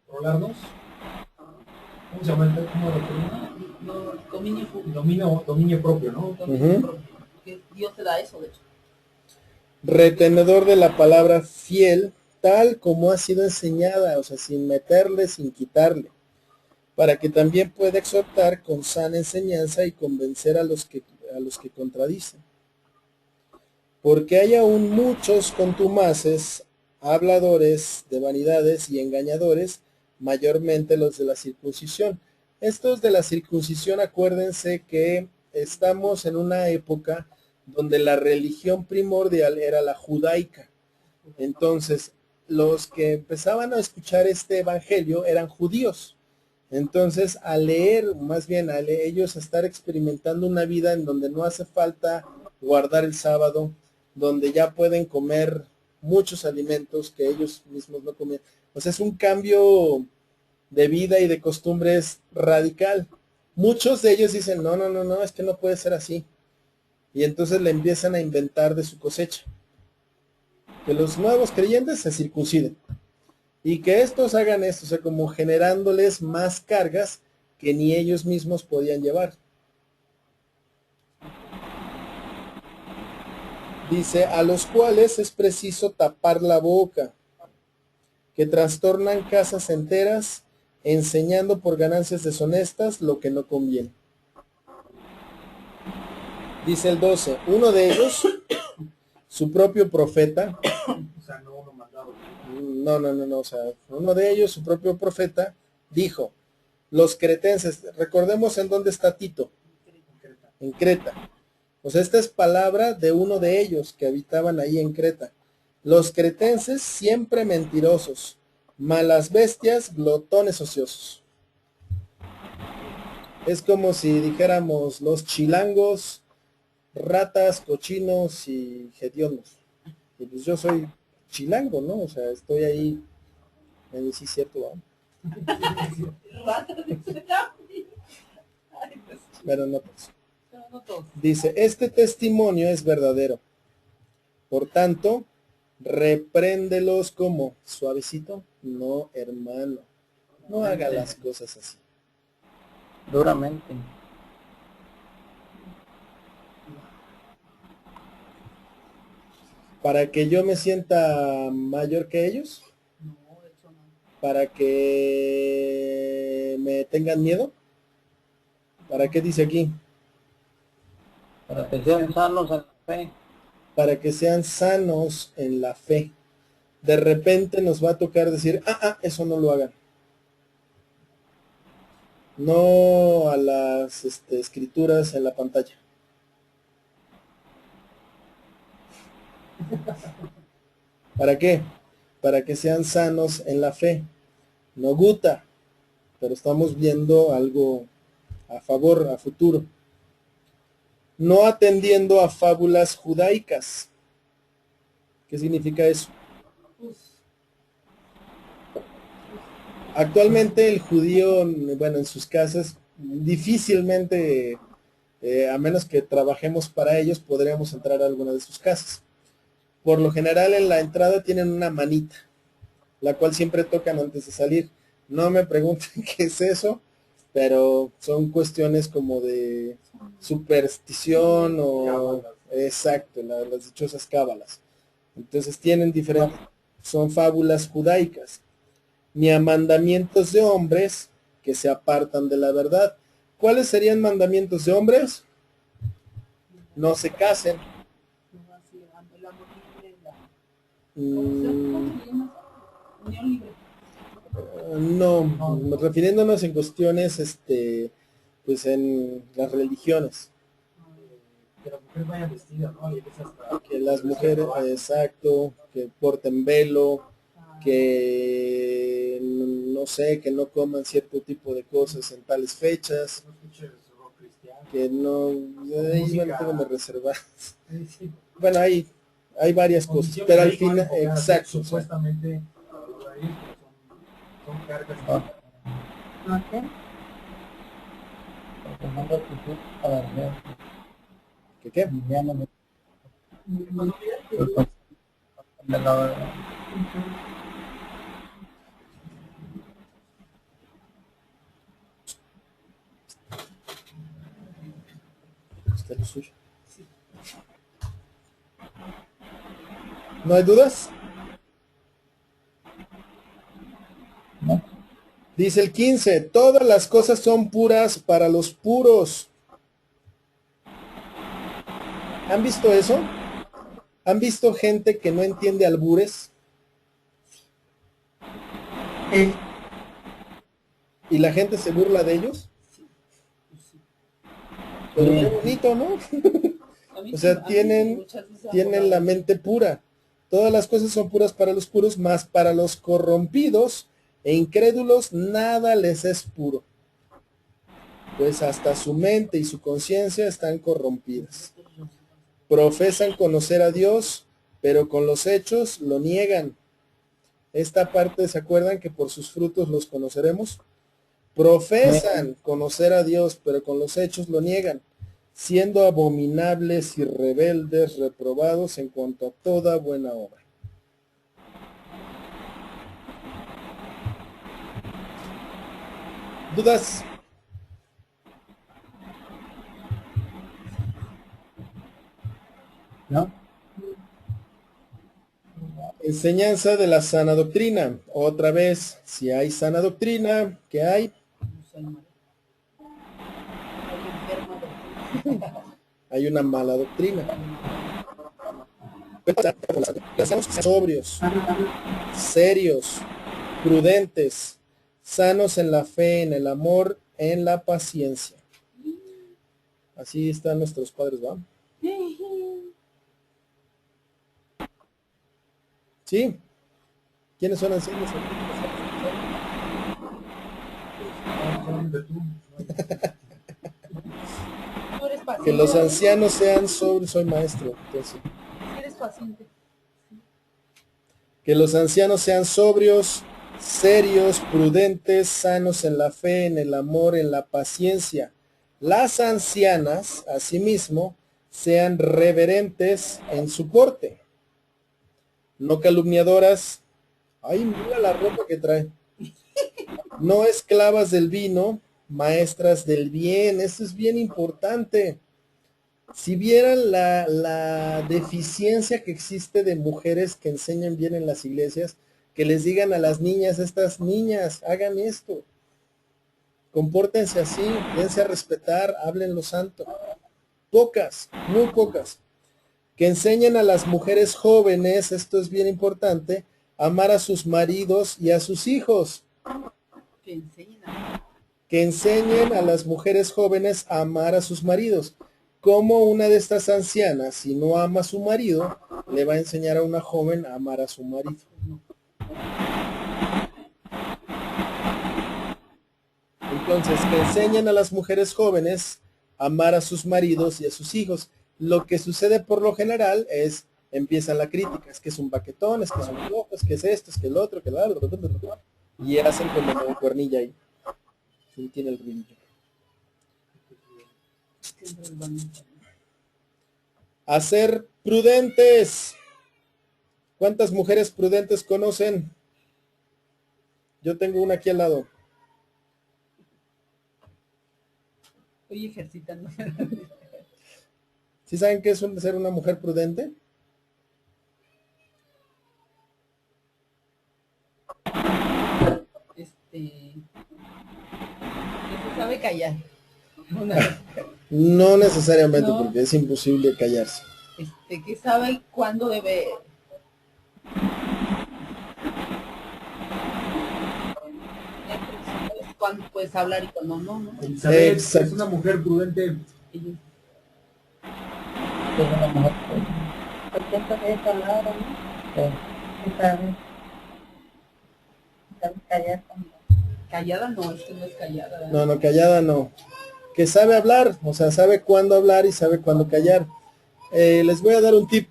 rolarnos. ¿Cómo se llama el término de Dominio público. dominio propio, ¿no? Dominio propio. Que Dios te da eso, de hecho. Retenedor de la palabra fiel, tal como ha sido enseñada, o sea, sin meterle, sin quitarle, para que también pueda exhortar con sana enseñanza y convencer a los que contradicen. Porque hay aún muchos contumaces, habladores de vanidades y engañadores, mayormente los de la circuncisión. Estos de la circuncisión, acuérdense que estamos en una época donde la religión primordial era la judaica. Entonces, los que empezaban a escuchar este evangelio eran judíos. Entonces, al leer, más bien ellos estar experimentando una vida en donde no hace falta guardar el sábado, donde ya pueden comer muchos alimentos que ellos mismos no comían. O sea, es un cambio de vida y de costumbres radical. Muchos de ellos dicen, no, es que no puede ser así. Y entonces le empiezan a inventar de su cosecha. Que los nuevos creyentes se circunciden. Y que estos hagan esto, o sea, como generándoles más cargas que ni ellos mismos podían llevar. Dice, a los cuales es preciso tapar la boca, que trastornan casas enteras, enseñando por ganancias deshonestas lo que no conviene. Dice el 12, uno de ellos, su propio profeta, O sea, no uno mandado. no, o sea, uno de ellos, su propio profeta, dijo, los cretenses, recordemos en dónde está Tito, en Creta. O sea, esta es palabra de uno de ellos que habitaban ahí en Creta. Los cretenses siempre mentirosos, malas bestias, glotones ociosos. Es como si dijéramos los chilangos, ratas, cochinos y hediondos. Y pues yo soy chilango, ¿no? O sea, estoy ahí, sí cierto, ¿no? Ay, pues, Pero no pues. no todos. Dice, este testimonio es verdadero. Por tanto, repréndelos como suavecito. No, hermano. No haga las cosas así. Duramente. Para que yo me sienta mayor que ellos. No, de hecho no. Para que me tengan miedo. ¿Para qué dice aquí? Para que sean sanos en la fe. Para que sean sanos en la fe. De repente nos va a tocar decir, eso no lo hagan. No a las escrituras en la pantalla. ¿Para qué? Para que sean sanos en la fe. No guta, pero estamos viendo algo a favor, a futuro. No atendiendo a fábulas judaicas. ¿Qué significa eso? Actualmente el judío, bueno, en sus casas, difícilmente, a menos que trabajemos para ellos, podríamos entrar a alguna de sus casas. Por lo general en la entrada tienen una manita, la cual siempre tocan antes de salir. No me pregunten qué es eso, pero son cuestiones como de superstición o... Exacto, las dichosas cábalas. Entonces tienen diferentes... Son fábulas judaicas. Ni a mandamientos de hombres que se apartan de la verdad. ¿Cuáles serían mandamientos de hombres? no se casen. No, así, el amor libre, Mm, ¿cómo se llama eso? Unión libre. no, refiriéndonos en cuestiones, pues en las religiones, Que las mujeres vayan vestidas, ¿no? Y es hasta que las mujeres, trabajo. exacto, que porten velo, Ah, que no sé, que no coman cierto tipo de cosas en tales fechas, No escuches rock cristiano. que no, ahí Música. bueno, tengo mis reservas. Sí, sí. Bueno, hay varias cosas, Condiciones pero al ahí que van final, enfocadas, exacto, o sea, supuestamente judaísmo, son cargas. ¿ok? ¿que qué? Está lo suyo. ¿No hay dudas? Dice el 15, todas las cosas son puras para los puros. ¿Han visto eso? ¿Han visto gente que no entiende albures? Y la gente se burla de ellos. Pero qué bonito, ¿no? A mí O sea, a mí tienen muchas veces la abogados. mente pura. Todas las cosas son puras para los puros, más para los corrompidos e incrédulos nada les es puro. Pues hasta su mente y su conciencia están corrompidas. Profesan conocer a Dios, pero con los hechos lo niegan. Esta parte, ¿se acuerdan que por sus frutos los conoceremos? Profesan conocer a Dios, pero con los hechos lo niegan, siendo abominables y rebeldes, reprobados en cuanto a toda buena obra. ¿Dudas? ¿No? Enseñanza de la sana doctrina. Otra vez, si hay sana doctrina, ¿qué hay? No soy mala. Soy enferma de Hay una mala doctrina. Sobrios, serios, prudentes, sanos en la fe, en el amor, en la paciencia. Así están nuestros padres, ¿va? ¿Sí? ¿Quiénes son ancianos? Tú eres paciente. Que los ancianos sean sobrios, soy maestro. Entonces, Eres paciente. que los ancianos sean sobrios, serios, prudentes, sanos en la fe, en el amor, en la paciencia. Las ancianas, asimismo, sean reverentes en su porte, no calumniadoras. Ay, mira la ropa que trae. No esclavas del vino, maestras del bien. Eso es bien importante. Si vieran la deficiencia que existe de mujeres que enseñan bien en las iglesias, que les digan a las niñas, estas niñas, hagan esto. Compórtense así, dense a respetar, hablen lo santo. Pocas, muy pocas. Que enseñen a las mujeres jóvenes, esto es bien importante, a amar a sus maridos y a sus hijos. Que enseña. Que enseñen a las mujeres jóvenes a amar a sus maridos. Como una de estas ancianas, si no ama a su marido, le va a enseñar a una joven a amar a su marido. Entonces, que enseñen a las mujeres jóvenes a amar a sus maridos y a sus hijos. Lo que sucede por lo general es, empiezan la crítica, es que es un baquetón, es que es un loco, es que es esto, es que el otro, que la, y hacen como una cuernilla ahí. Sí, tiene el brillo. A ser prudentes. ¿Cuántas mujeres prudentes conocen? Yo tengo una aquí al lado. Estoy ejercitando. ¿Sí saben qué es ser una mujer prudente? Que se sabe callar. Una vez. No necesariamente, No. porque es imposible callarse. Que sabe cuándo debe. Cuándo puedes hablar y cuándo no, ¿no? Elizabeth Exacto. es una mujer prudente. Y- Es una mujer. Porque esto es palabra, ¿no? Sí. Sabe callar cuando. Callada no, es que no es callada. ¿verdad? No, no, callada no. Que sabe hablar, o sea, sabe cuándo hablar y sabe cuándo callar. Les voy a dar un tip.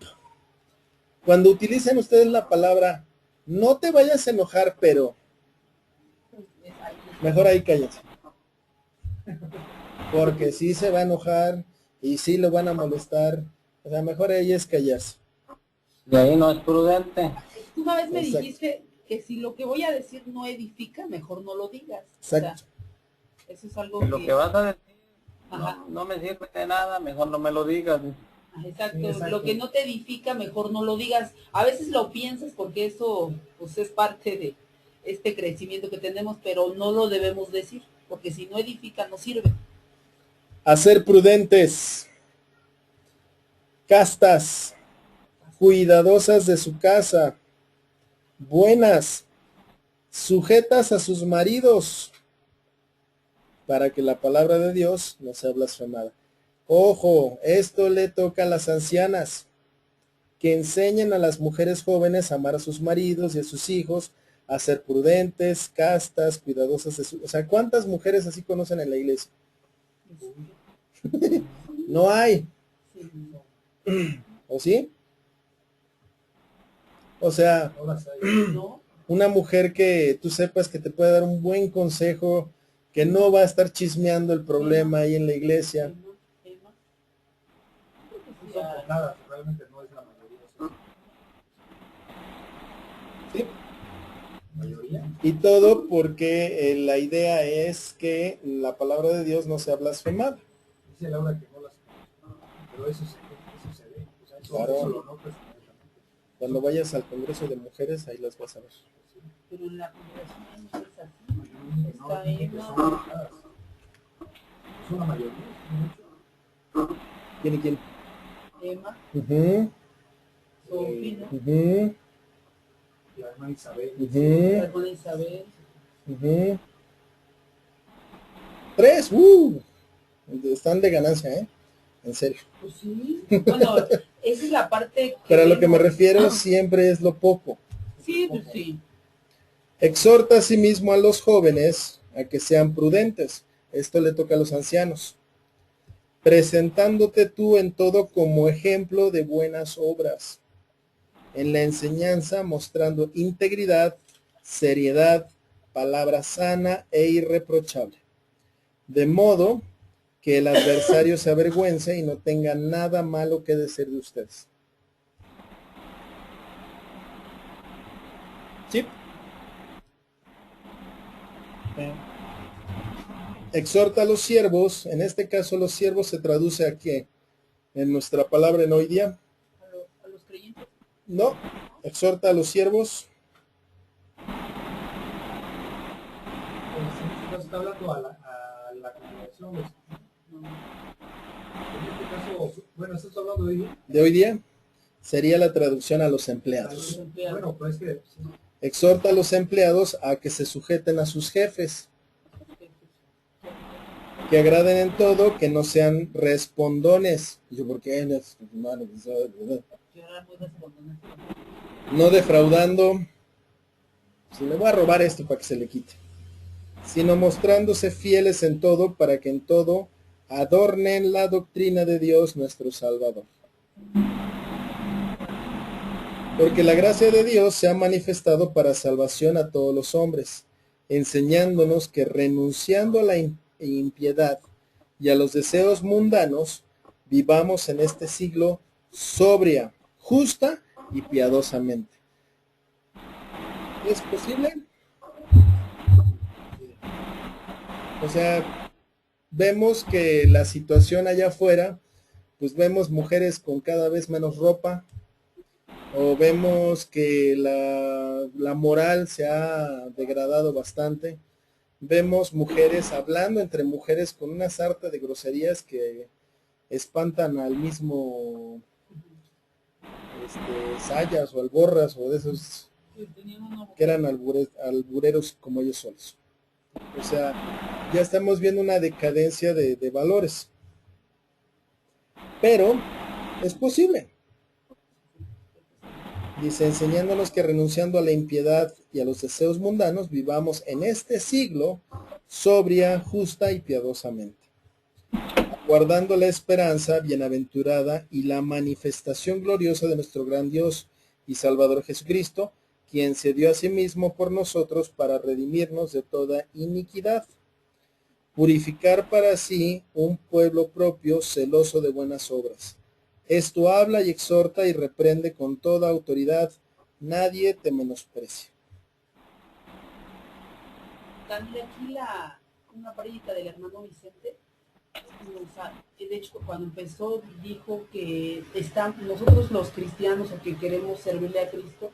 Cuando utilicen ustedes la palabra, no te vayas a enojar, pero Es ahí. mejor ahí cállense. Porque sí se va a enojar y sí lo van a molestar. O sea, mejor ahí es callarse. Y ahí no es prudente. Tú una vez me Exacto. dijiste que si lo que voy a decir no edifica, mejor no lo digas. O sea, Exacto. eso es algo Lo que vas a decir Ajá. no me sirve de nada, mejor no me lo digas. Exacto. Sí, exacto. Lo que no te edifica, mejor no lo digas. A veces lo piensas porque eso pues es parte de este crecimiento que tenemos, pero no lo debemos decir, porque si no edifica, no sirve. A ser prudentes, castas, cuidadosas de su casa, buenas, sujetas a sus maridos, para que la palabra de Dios no sea blasfemada. Ojo, esto le toca a las ancianas, que enseñen a las mujeres jóvenes a amar a sus maridos y a sus hijos, a ser prudentes, castas, cuidadosas de su... O sea, ¿cuántas mujeres así conocen en la iglesia? No hay, Sí, ¿o sí? O sea, Ahora sí. ¿no? una mujer que tú sepas que te puede dar un buen consejo, que no va a estar chismeando el problema ahí en la iglesia. Emma. Creo que No sí, son ah, tocadas, realmente no es la mayoría. ¿Sí? La mayoría. Y todo porque la idea es que la palabra de Dios no sea blasfemada. Dice Laura que no las pero eso se ve. O sea, Claro. eso lo notas inmediatamente. Cuando vayas al Congreso de Mujeres, ahí las vas a ver. pero en la congregación no es así. No, Está dicen que Emma. son tocadas. Son la mayoría, son muchos. ¿Quién y quién? Emma, Ujú, Sofía, ujú, La hermana Isabel. la ujú, hermana Isabel. ujú. 3, están de ganancia, ¿eh? En serio. Pues sí. Bueno, esa es la parte que Pero a lo que me vemos. refiero siempre es lo poco. Sí, pues sí. Exhorta asimismo a los jóvenes a que sean prudentes. Esto le toca a los ancianos. Presentándote tú en todo como ejemplo de buenas obras. En la enseñanza mostrando integridad, seriedad, palabra sana e irreprochable. De modo que el adversario se avergüence y no tenga nada malo que decir de ustedes. ¿Sí? Exhorta a los siervos, en este caso los siervos se traduce aquí en nuestra palabra en hoy día. A los creyentes. No, exhorta a los siervos. No está hablando a la congregación. No. En este caso, bueno, estás hablando de ella. De hoy día sería la traducción a los A empleados. los empleados. Bueno, pues que sí. Exhorta a los empleados a que se sujeten a sus jefes, que agraden en todo, que no sean respondones. Y yo, ¿por qué? Llorar muy respondona. No defraudando. Si le voy a robar esto para que se le quite. Sino mostrándose fieles en todo, para que en todo adornen la doctrina de Dios nuestro Salvador. Porque la gracia de Dios se ha manifestado para salvación a todos los hombres, enseñándonos que renunciando a la impiedad y a los deseos mundanos, vivamos en este siglo sobria, justa y piadosamente. ¿Es posible? O sea, vemos que la situación allá afuera, pues vemos mujeres con cada vez menos ropa, o vemos que la moral se ha degradado bastante, vemos mujeres hablando entre mujeres con una sarta de groserías que espantan al mismo Sayas o Alborras o de esos que eran albureros como ellos solos. O sea, ya estamos viendo una decadencia de valores. Pero es posible. Dice, enseñándonos que renunciando a la impiedad y a los deseos mundanos, vivamos en este siglo sobria, justa y piadosamente, guardando la esperanza bienaventurada y la manifestación gloriosa de nuestro gran Dios y Salvador Jesucristo, quien se dio a sí mismo por nosotros para redimirnos de toda iniquidad, purificar para sí un pueblo propio celoso de buenas obras. Esto habla y exhorta y reprende con toda autoridad, nadie te menosprecia. También aquí una pareja del hermano Vicente, que de hecho cuando empezó dijo que nosotros los cristianos o que queremos servirle a Cristo,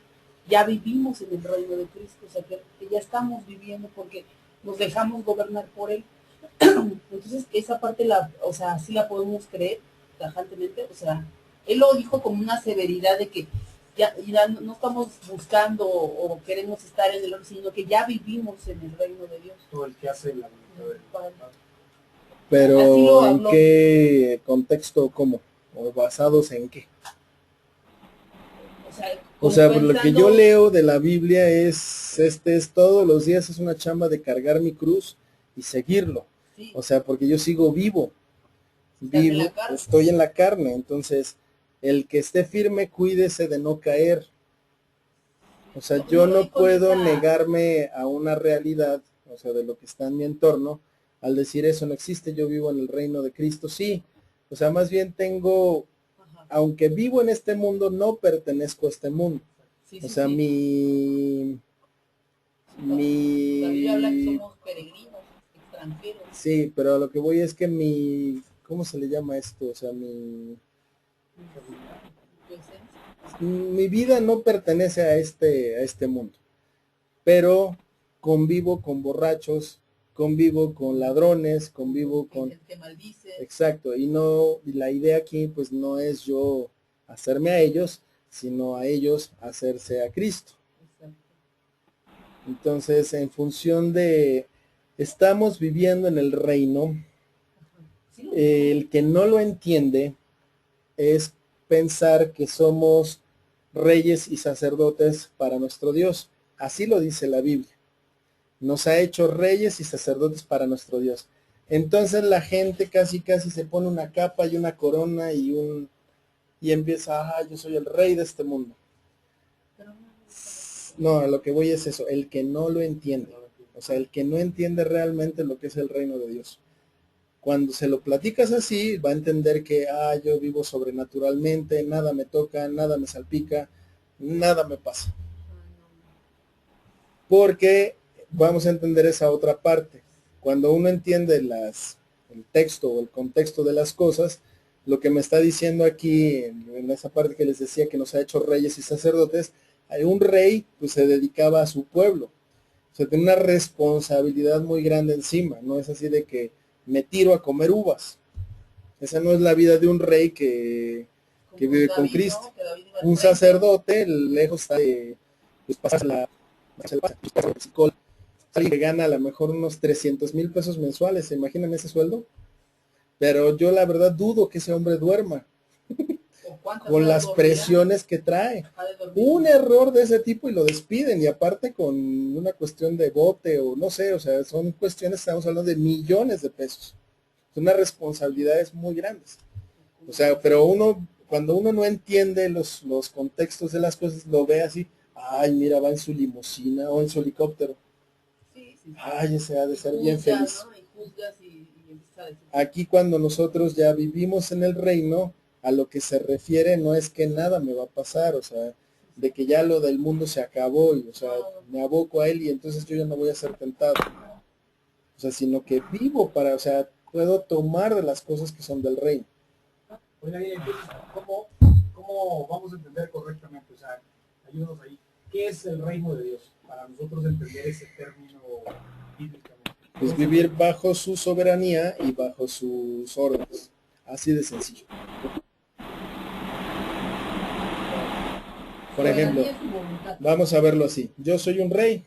ya vivimos en el reino de Cristo, o sea que ya estamos viviendo porque nos dejamos gobernar por Él. Entonces esa parte o sea, sí la podemos creer tajantemente, o sea, Él lo dijo como una severidad de que ya no estamos buscando o queremos estar en el reino, sino que ya vivimos en el reino de Dios. Todo el que hace la voluntad de Dios. Pero ¿en qué contexto, cómo? ¿O basados en qué? O sea, por lo que yo leo de la Biblia es todos los días es una chamba de cargar mi cruz y seguirlo. Sí. O sea, porque yo sigo vivo, estoy en la carne, entonces el que esté firme, cuídese de no caer. O sea, yo no puedo negarme a una realidad, o sea, de lo que está en mi entorno, al decir eso no existe, yo vivo en el reino de Cristo, sí. O sea, más bien tengo, aunque vivo en este mundo, no pertenezco a este mundo. Sí, o sea, sí. La Biblia habla que somos peregrinos, extranjeros. Sí, pero a lo que voy es que ¿cómo se le llama esto? O sea, mi vida no pertenece a este mundo, pero convivo con borrachos, convivo con ladrones, convivo con gente que maldice. Exacto, y la idea aquí pues no es yo hacerme a ellos, sino a ellos hacerse a Cristo. Entonces, en función de estamos viviendo en el reino, el que no lo entiende es pensar que somos reyes y sacerdotes para nuestro Dios. Así lo dice la Biblia. Nos ha hecho reyes y sacerdotes para nuestro Dios. Entonces la gente casi se pone una capa y una corona y empieza, yo soy el rey de este mundo. No, a lo que voy es eso, el que no lo entiende. O sea, el que no entiende realmente lo que es el reino de Dios. Cuando se lo platicas así, va a entender que, yo vivo sobrenaturalmente, nada me toca, nada me salpica, nada me pasa. Porque vamos a entender esa otra parte. Cuando uno entiende el texto o el contexto de las cosas, lo que me está diciendo aquí, en esa parte que les decía que nos ha hecho reyes y sacerdotes, hay un rey pues se dedicaba a su pueblo. O sea, tiene una responsabilidad muy grande encima. No es así de que me tiro a comer uvas. Esa no es la vida de un rey que vive David, con Cristo. ¿No? Un sacerdote, lejos está de pues, pasar alguien que gana a lo mejor unos 300,000 pesos mensuales. ¿Se imaginan ese sueldo? Pero yo la verdad dudo que ese hombre duerma con las presiones que trae. Un error de ese tipo y lo despiden, y aparte con una cuestión de bote o no sé, o sea, son cuestiones, estamos hablando de millones de pesos. Son unas responsabilidades muy grandes. O sea, pero cuando uno no entiende los contextos de las cosas, lo ve así, mira, va en su limusina o en su helicóptero. Ese ha de ser bien feliz. Aquí cuando nosotros ya vivimos en el reino, a lo que se refiere no es que nada me va a pasar, o sea, de que ya lo del mundo se acabó y, o sea, me aboco a él y entonces yo ya no voy a ser tentado. O sea, sino que vivo o sea, puedo tomar de las cosas que son del reino. Oiga, entonces, ¿cómo vamos a entender correctamente? O sea, ayúdanos ahí. ¿Qué es el reino de Dios? Para nosotros entender ese término bíblicamente. Pues vivir bajo su soberanía y bajo sus órdenes. Así de sencillo. Por ejemplo, Soberanía es su voluntad. vamos a verlo así. Yo soy un rey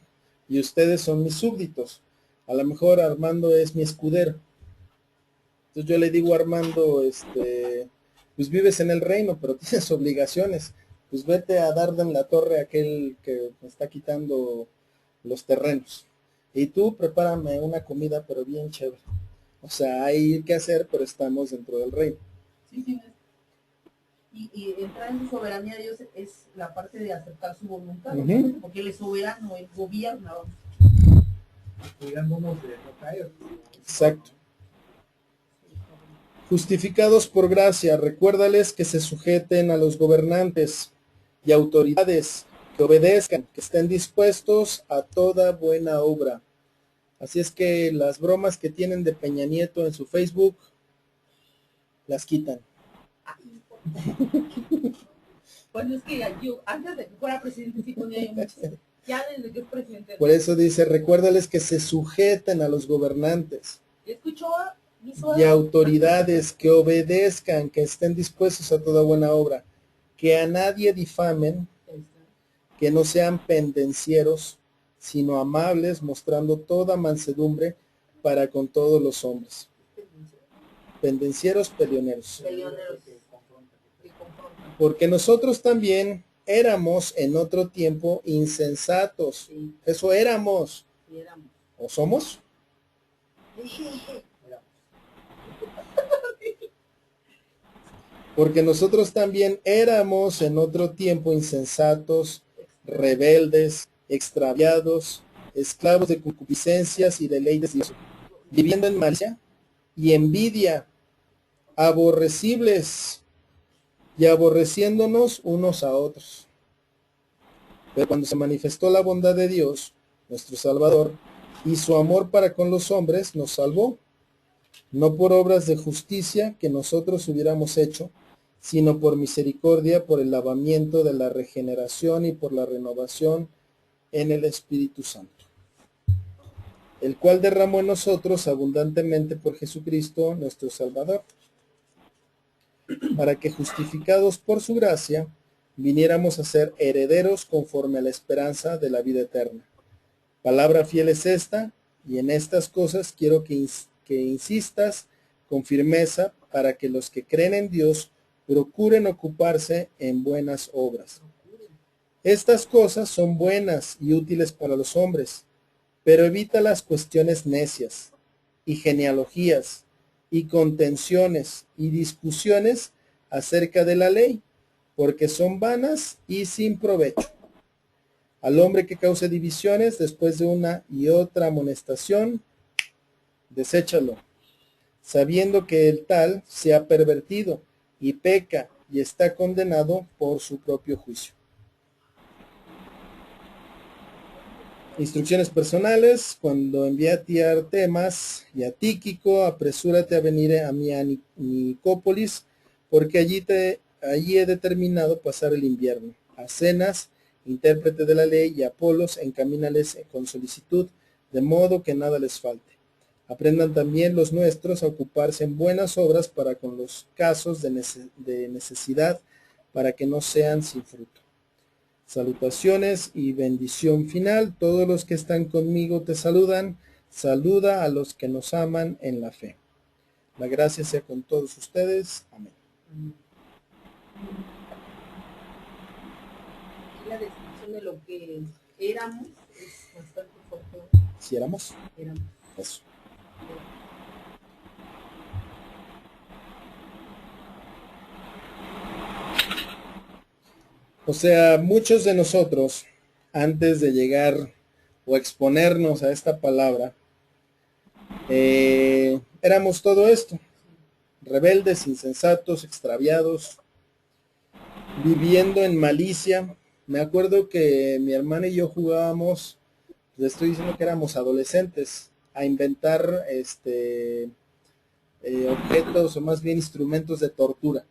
y ustedes son mis súbditos. A lo mejor Armando es mi escudero. Entonces yo le digo a Armando, pues vives en el reino, pero tienes obligaciones. Pues vete a darle en la torre a aquel que me está quitando los terrenos. Y tú prepárame una comida, pero bien chévere. O sea, hay que hacer, pero estamos dentro del reino. Sí, sí. Y entrar en su soberanía de Dios es la parte de aceptar su voluntad, Ujú. porque Él es soberano, Él gobierna. Vamos. cuidándonos de no caer. Exacto. Justificados por gracia, recuérdales que se sujeten a los gobernantes y autoridades, que obedezcan, que estén dispuestos a toda buena obra. Así es que las bromas que tienen de Peña Nieto en su Facebook, las quitan. Bueno, es que yo, antes de que fuera presidente, sí ponía yo muchos. Ya desde que es presidente. Por eso dice, recuérdales que se sujeten a los gobernantes ¿Ya escuchó? y autoridades, que obedezcan, que estén dispuestos a toda buena obra, que a nadie difamen, que no sean pendencieros, sino amables, mostrando toda mansedumbre para con todos los hombres. Pendencieros, peleoneros. Porque nosotros también éramos en otro tiempo insensatos. Sí. Eso éramos. Sí, éramos. ¿O somos? Porque nosotros también éramos en otro tiempo insensatos, rebeldes, extraviados, esclavos de concupiscencias y deleites, viviendo en malicia y envidia, aborrecibles y aborreciéndonos unos a otros. Pero cuando se manifestó la bondad de Dios, nuestro Salvador, y su amor para con los hombres, nos salvó, no por obras de justicia que nosotros hubiéramos hecho, sino por misericordia, por el lavamiento de la regeneración y por la renovación en el Espíritu Santo, el cual derramó en nosotros abundantemente por Jesucristo nuestro Salvador, para que justificados por su gracia, viniéramos a ser herederos conforme a la esperanza de la vida eterna. Palabra fiel es esta, y en estas cosas quiero que insistas con firmeza, para que los que creen en Dios procuren ocuparse en buenas obras. Estas cosas son buenas y útiles para los hombres, pero evita las cuestiones necias, y genealogías, y contenciones, y discusiones acerca de la ley, porque son vanas y sin provecho. Al hombre que cause divisiones después de una y otra amonestación, deséchalo, sabiendo que el tal se ha pervertido y peca y está condenado por su propio juicio. Instrucciones personales: cuando envíe a ti a Artemas y a Tíquico, apresúrate a venir a mí a Nicópolis, porque allí he determinado pasar el invierno. A Cenas, intérprete de la ley, y a Apolos, encamínales con solicitud, de modo que nada les falte. Aprendan también los nuestros a ocuparse en buenas obras para con los casos de necesidad, para que no sean sin fruto. Salutaciones y bendición final. Todos los que están conmigo te saludan. Saluda a los que nos aman en la fe. La gracia sea con todos ustedes. Amén. La descripción de lo que éramos es bastante fuerte. ¿Si éramos? Éramos. Eso. O sea, muchos de nosotros, antes de llegar o exponernos a esta palabra, éramos todo esto: rebeldes, insensatos, extraviados, viviendo en malicia. Me acuerdo que mi hermana y yo jugábamos, les estoy diciendo que éramos adolescentes, a inventar objetos, o más bien instrumentos de tortura,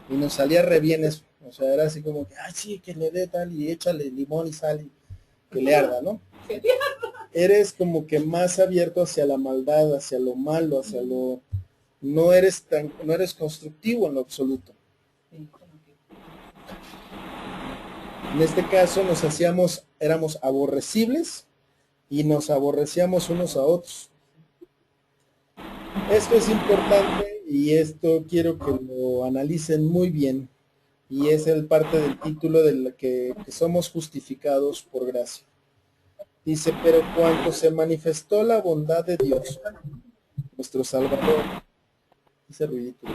y nos salía re bien eso. O sea, era así como que, sí, que le dé tal, y échale limón y sal, y que le arda, ¿no? eres como que más abierto hacia la maldad, hacia lo malo, hacia lo... no eres constructivo en lo absoluto. Sí, como que- En este caso éramos aborrecibles y nos aborrecíamos unos a otros. Esto es importante y esto quiero que lo analicen muy bien. Y es el parte del título de la que somos justificados por gracia. Dice, pero cuando se manifestó la bondad de Dios, nuestro Salvador, ese ruidito,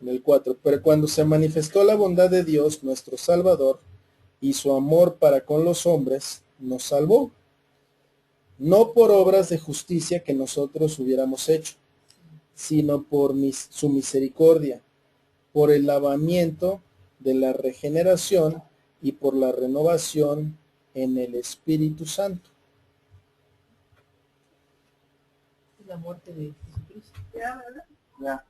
en el 4, pero cuando se manifestó la bondad de Dios, nuestro Salvador, y su amor para con los hombres, nos salvó, no por obras de justicia que nosotros hubiéramos hecho, sino por su misericordia, por el lavamiento de la regeneración y por la renovación en el Espíritu Santo. Es la muerte de Jesucristo. Ya.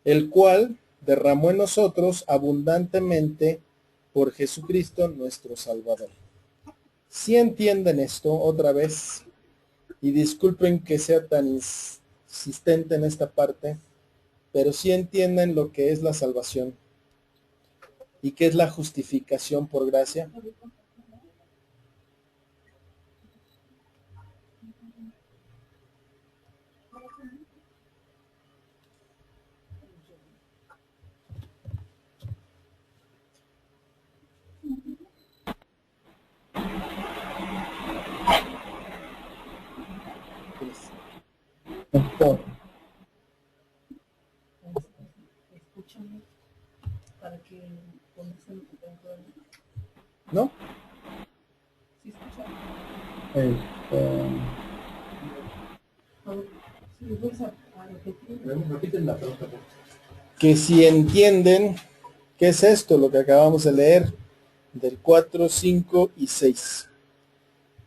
El cual derramó en nosotros abundantemente por Jesucristo nuestro Salvador. Si entienden esto otra vez, y disculpen que sea tan insistente en esta parte, pero si entienden lo que es la salvación y qué es la justificación por gracia. Escúchame para que conozcan lo que tengo ahí. ¿No? Sí, escucha. Si lo vuelves a repetir. Repiten la pregunta, por favor. Que si entienden qué es esto, lo que acabamos de leer, del 4, 5 y 6,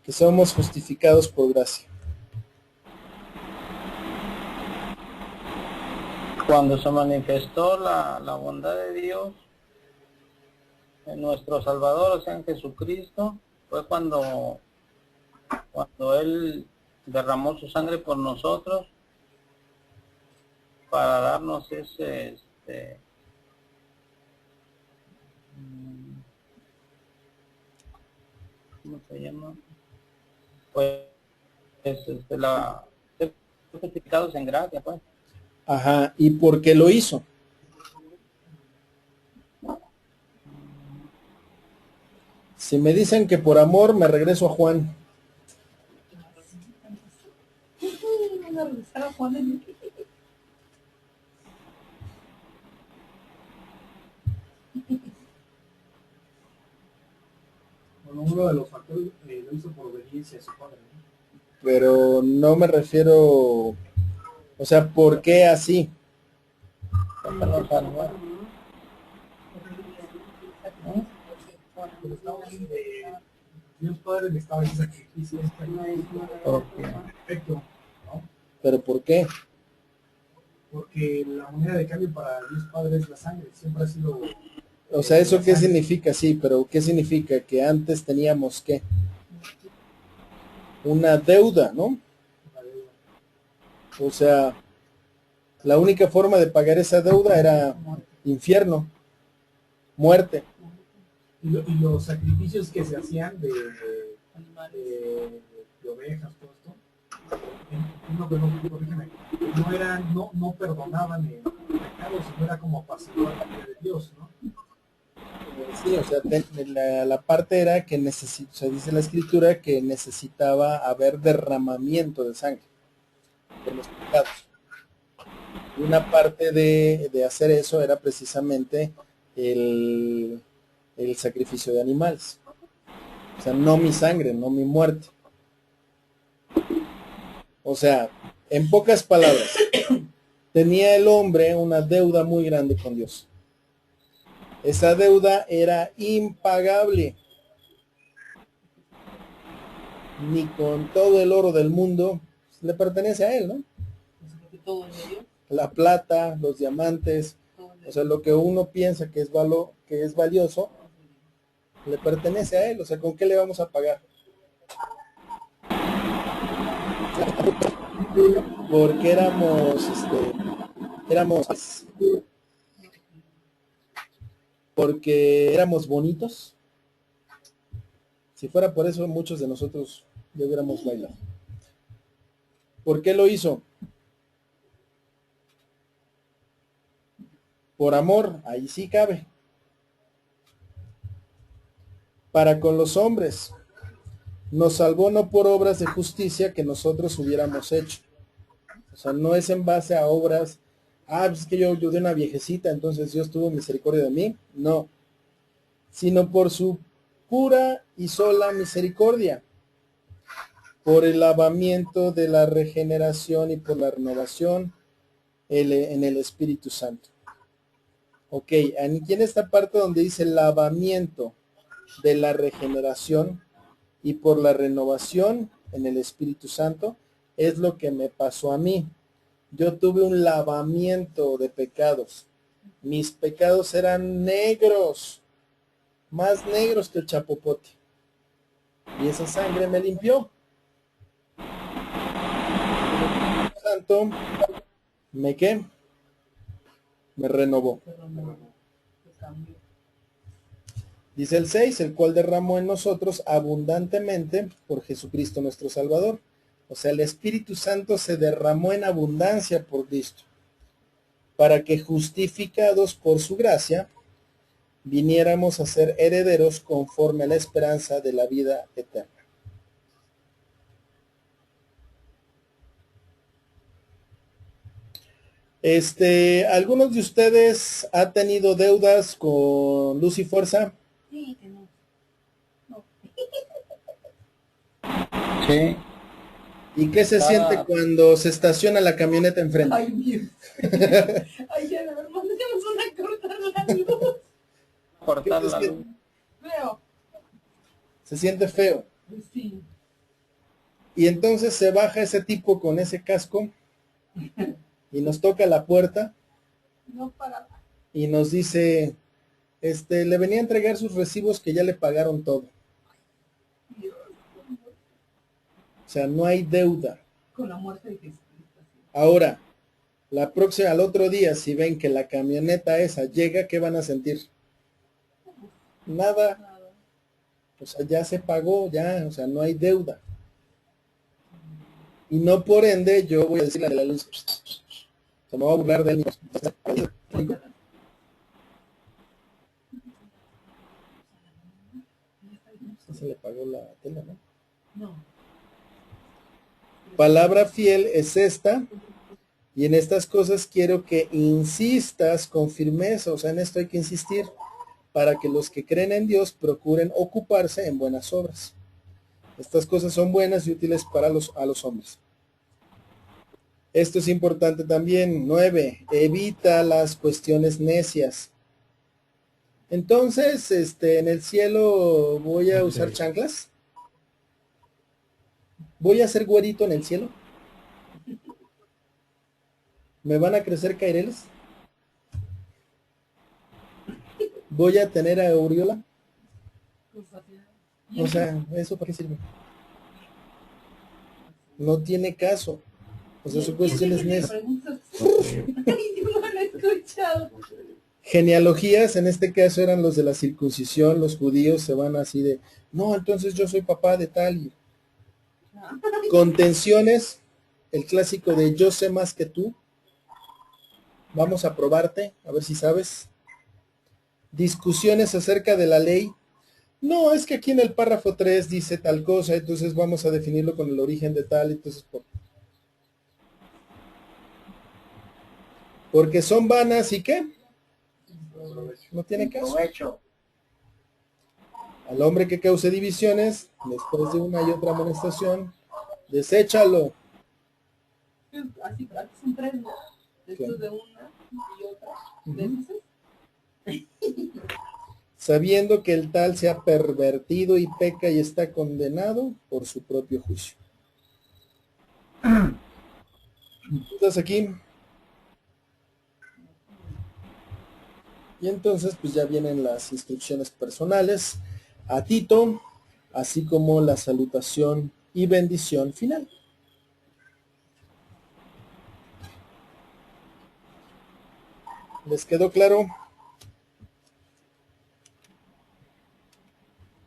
que somos justificados por gracia. Cuando se manifestó la bondad de Dios en nuestro Salvador, o sea, en Jesucristo, fue cuando Él derramó su sangre por nosotros para darnos ese, ¿cómo se llama? Pues, ser justificados en gracia, pues. Ajá, ¿y por qué lo hizo? Si me dicen que por amor, me regreso a Juan. Van a regresar a Juan en Bueno, uno de los factores lo hizo por obediencia a su padre, ¿no? Pero no me refiero, o sea, ¿por qué así? Porque nos salvó. Pero estaba hablando de Dios Padre le estaba en sacrificio Porque perfecto, ¿no? ¿Pero por qué? Porque la moneda de cambio para Dios Padre es la sangre, siempre ha sido... O sea, ¿eso la qué sangre. significa? Sí, pero ¿qué significa? Que antes teníamos, ¿qué? Una deuda, ¿no? O sea, la única forma de pagar esa deuda era infierno, muerte. Y los sacrificios que se hacían de ovejas, todo esto, no perdonaban el pecado, sino era como apaciguar la ira de Dios, ¿no? Sí, o sea, la parte era que o sea, dice la escritura que necesitaba haber derramamiento de sangre por los pecados. Y una parte de hacer eso era precisamente el sacrificio de animales. O sea, no mi sangre, no mi muerte. O sea, en pocas palabras, tenía el hombre una deuda muy grande con Dios. Esa deuda era impagable. Ni con todo el oro del mundo le pertenece a él, ¿no? porque todo es de Dios. la plata, los diamantes, o sea, lo que uno piensa que es valioso, le pertenece a él. O sea, ¿con qué le vamos a pagar? Porque porque éramos bonitos. Si fuera por eso, muchos de nosotros ya hubiéramos bailado. ¿Por qué lo hizo? Por amor, ahí sí cabe. Para con los hombres. Nos salvó no por obras de justicia que nosotros hubiéramos hecho. O sea, no es en base a obras, pues es que yo ayudé a una viejecita, entonces Dios tuvo misericordia de mí. No. Sino por su pura y sola misericordia, por el lavamiento de la regeneración y por la renovación en el Espíritu Santo. Ok, aquí en esta parte donde dice lavamiento de la regeneración y por la renovación en el Espíritu Santo, es lo que me pasó a mí. Yo tuve un lavamiento de pecados. Mis pecados eran negros, más negros que el chapopote. Y esa sangre me limpió. El Santo, ¿qué? Me renovó. Dice el 6, el cual derramó en nosotros abundantemente por Jesucristo nuestro Salvador. O sea, el Espíritu Santo se derramó en abundancia por Cristo, para que justificados por su gracia, viniéramos a ser herederos conforme a la esperanza de la vida eterna. ¿Algunos de ustedes ha tenido deudas con Luz y Fuerza? Sí, que no. Sí. ¿Y qué se siente cuando se estaciona la camioneta enfrente? Ay, Dios. Ay, ya, hermano, tenemos una cortar la luz. Cortar la luz. Veo. Se siente feo. Sí. Y entonces se baja ese tipo con ese casco y nos toca la puerta No para. y nos dice, le venía a entregar sus recibos que ya le pagaron todo. O sea, no hay deuda. Con la muerte de Jesucristo. Ahora, al otro día, si ven que la camioneta esa llega, ¿qué van a sentir? Nada. O sea, ya se pagó, ya, o sea, no hay deuda. Y no por ende, yo voy a decirle a la luz, se me va a burlar de él. Se le pagó la tela, ¿no? No. Palabra fiel es esta, y en estas cosas quiero que insistas con firmeza. O sea, en esto hay que insistir, para que los que creen en Dios procuren ocuparse en buenas obras. Estas cosas son buenas y útiles para a los hombres. Esto es importante también. 9. Evita las cuestiones necias. Entonces, en el cielo voy a usar chanclas. Voy a ser güerito en el cielo. ¿Me van a crecer caireles? ¿Voy a tener aureola? O sea, ¿eso para qué sirve? No tiene caso. O sea, son cuestiones necias. Genealogías, en este caso eran los de la circuncisión. Los judíos se van así de, no, entonces yo soy papá de tal. Y contenciones, el clásico de yo sé más que tú. Vamos a probarte, a ver si sabes. Discusiones acerca de la ley. No, es que aquí en el párrafo 3 dice tal cosa, entonces vamos a definirlo con el origen de tal, entonces porque son vanas y ¿qué? No tiene caso. Al hombre que cause divisiones, después de una y otra amonestación, deséchalo. Así son tres, ¿no? Después de una y otra. Entonces, sabiendo que el tal se ha pervertido y peca y está condenado por su propio juicio. ¿Estás aquí? Y entonces pues ya vienen las instrucciones personales a Tito, así como la salutación y bendición final. ¿Les quedó claro?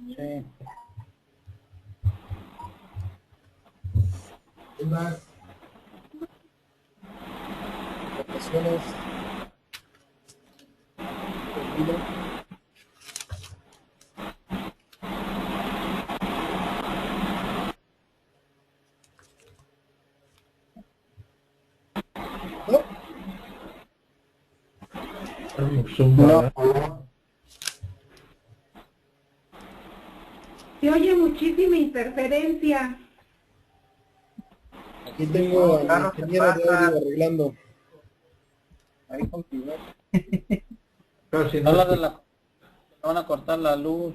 Sí. ¿Dudas? Ocasiones. ¿No? Zumba. Se oye muchísima interferencia. Aquí tengo a mi ingeniero de audio arreglando. Ahí contigo. Casi no Habla de escucho. van a cortar la luz.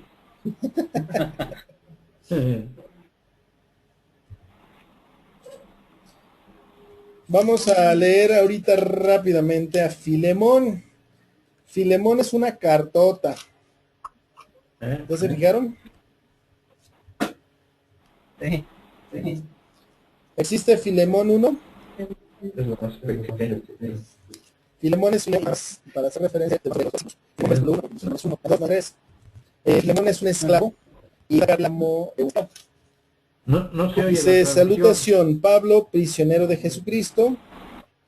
Vamos a leer ahorita rápidamente a Filemón. Filemón es una cartota. ¿Ya se fijaron? Sí. ¿Existe Filemón 1? Es lo más pequeño. Filemón es más, para hacer referencia a Filemón es un esclavo y reclamó No se oye la dice traducción. salutación Pablo, prisionero de Jesucristo,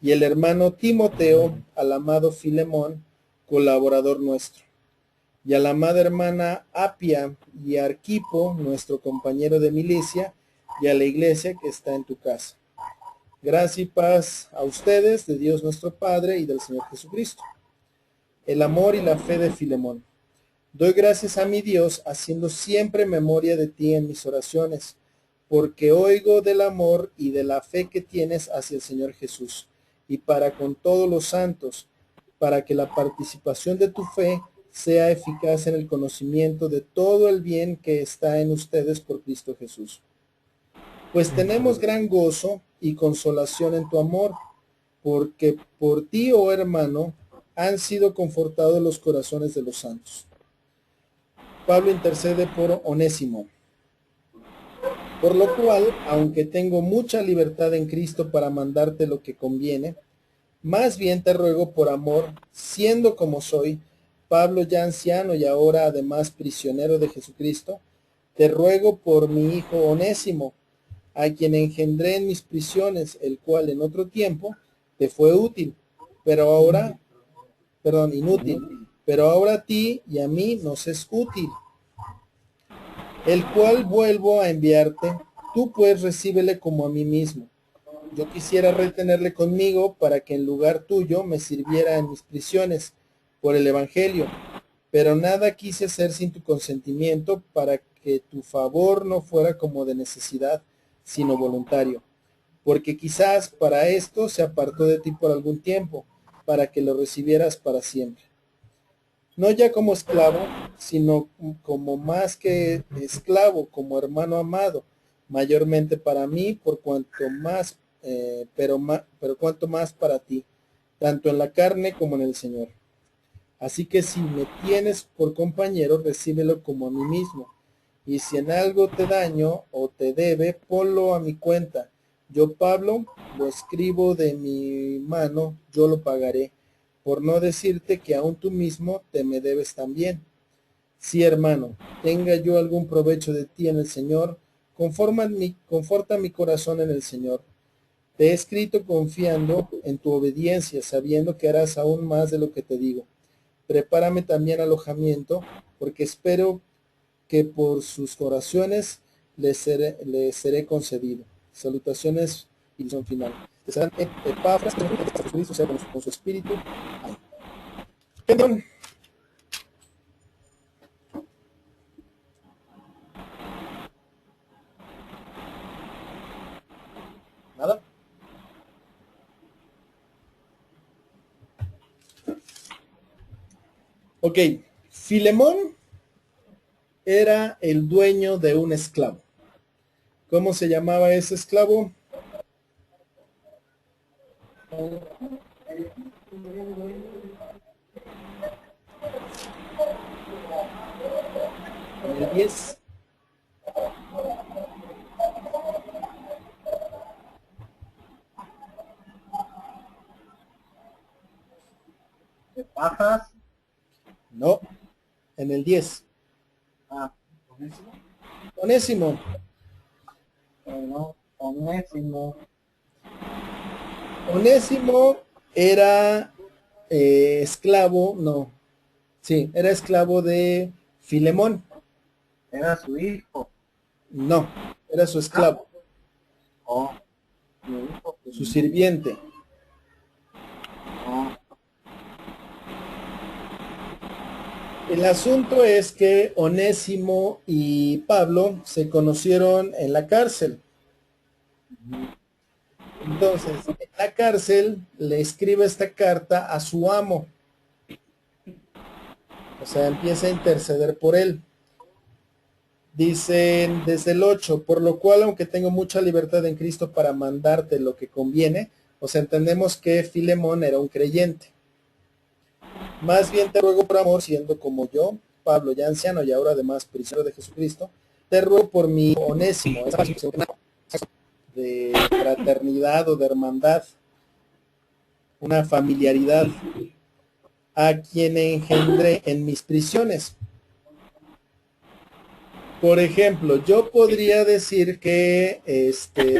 y el hermano Timoteo, al amado Filemón, colaborador nuestro, y a la amada hermana Apia y a Arquipo, nuestro compañero de milicia, y a la iglesia que está en tu casa. Gracia y paz a ustedes, de Dios nuestro Padre y del Señor Jesucristo. El amor y la fe de Filemón. Doy gracias a mi Dios, haciendo siempre memoria de ti en mis oraciones, porque oigo del amor y de la fe que tienes hacia el Señor Jesús, y para con todos los santos, para que la participación de tu fe sea eficaz en el conocimiento de todo el bien que está en ustedes por Cristo Jesús. Pues tenemos gran gozo y consolación en tu amor, porque por ti, oh hermano, han sido confortados los corazones de los santos. Pablo intercede por Onésimo. Por lo cual, aunque tengo mucha libertad en Cristo para mandarte lo que conviene, más bien te ruego por amor, siendo como soy, Pablo ya anciano y ahora además prisionero de Jesucristo, te ruego por mi hijo Onésimo, a quien engendré en mis prisiones, el cual en otro tiempo te fue útil, pero ahora, inútil, pero ahora a ti y a mí nos es útil, el cual vuelvo a enviarte, tú pues recíbele como a mí mismo. Yo quisiera retenerle conmigo para que en lugar tuyo me sirviera en mis prisiones por el Evangelio, pero nada quise hacer sin tu consentimiento para que tu favor no fuera como de necesidad, sino voluntario, porque quizás para esto se apartó de ti por algún tiempo, para que lo recibieras para siempre. No ya como esclavo, sino como más que esclavo, como hermano amado, mayormente para mí, por cuanto más, pero cuanto más para ti, tanto en la carne como en el Señor. Así que si me tienes por compañero, recíbelo como a mí mismo. Y si en algo te daño o te debe, ponlo a mi cuenta. Yo, Pablo, lo escribo de mi mano, yo lo pagaré, por no decirte que aún tú mismo te me debes también. Sí, hermano, tenga yo algún provecho de ti en el Señor, conforta mi corazón en el Señor. Te he escrito confiando en tu obediencia, sabiendo que harás aún más de lo que te digo. Prepárame también alojamiento, porque espero que por sus oraciones les seré concedido. Salutaciones y son final. Te serán Epafras, que Jesucristo sea con su espíritu. Amén. Perdón. Nada. Ok, Filemón era el dueño de un esclavo. ¿Cómo se llamaba ese esclavo? 10. ¿De pajas? No, en el 10. Ah, Onésimo. Onésimo. No, Onésimo. Onésimo era esclavo, no, sí, era esclavo de Filemón. Era su hijo. No, era su esclavo, Oh, su hijo. su sirviente. Oh, El asunto es que Onésimo y Pablo se conocieron en la cárcel. Entonces, en la cárcel le escribe esta carta a su amo. O sea, empieza a interceder por él. Dicen desde el 8, por lo cual, aunque tengo mucha libertad en Cristo para mandarte lo que conviene, o sea, entendemos que Filemón era un creyente. Más bien te ruego por amor, siendo como yo, Pablo, ya anciano y ahora además prisionero de Jesucristo, te ruego por mi Onésimo, de fraternidad o de hermandad, una familiaridad, a quien engendré en mis prisiones. Por ejemplo, yo podría decir que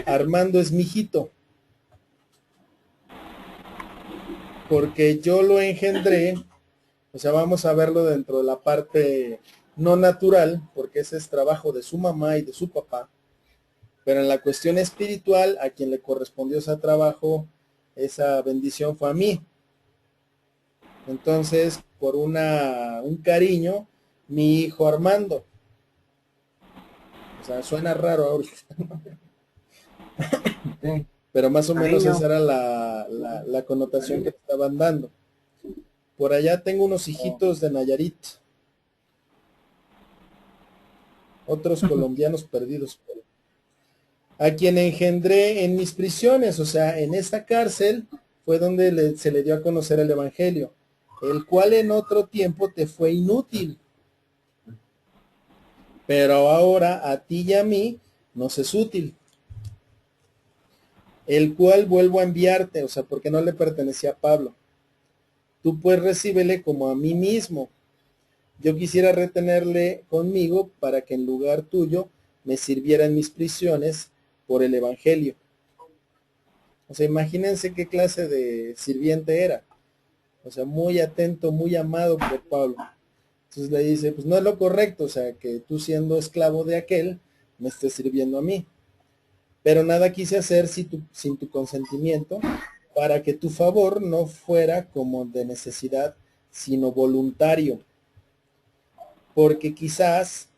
Armando es mi hijito, porque yo lo engendré, o sea, vamos a verlo dentro de la parte no natural, porque ese es trabajo de su mamá y de su papá, pero en la cuestión espiritual, a quien le correspondió ese trabajo, esa bendición fue a mí. Entonces, por un cariño, mi hijo Armando. O sea, suena raro ahorita, sí. pero más o menos Cariño. esa era la connotación que estaban dando. Por allá tengo unos hijitos de Nayarit, otros colombianos perdidos, a quien engendré en mis prisiones, o sea, en esta cárcel fue donde se le dio a conocer el Evangelio, el cual en otro tiempo te fue inútil, pero ahora a ti y a mí nos es útil, el cual vuelvo a enviarte, o sea, porque no le pertenecía a Pablo. Tú pues recíbele como a mí mismo. Yo quisiera retenerle conmigo para que en lugar tuyo me sirviera en mis prisiones por el Evangelio. O sea, imagínense qué clase de sirviente era. O sea, muy atento, muy amado por Pablo. Entonces le dice, pues no es lo correcto, o sea, que tú siendo esclavo de aquel, me estés sirviendo a mí. Pero nada quise hacer sin tu consentimiento, para que tu favor no fuera como de necesidad, sino voluntario. Porque quizás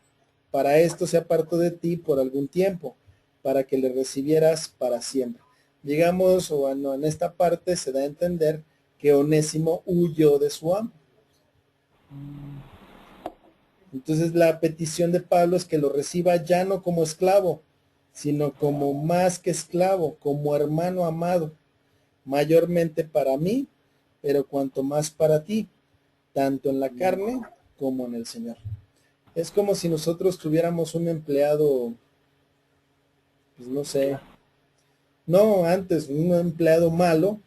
para esto se apartó de ti por algún tiempo, para que le recibieras para siempre. Digamos, o bueno, en esta parte se da a entender que Onésimo huyó de su amo. Entonces la petición de Pablo es que lo reciba ya no como esclavo, sino como más que esclavo, como hermano amado, mayormente para mí, pero cuanto más para ti, tanto en la carne como en el Señor. Es como si nosotros tuviéramos un empleado, pues no sé, no, antes un empleado malo,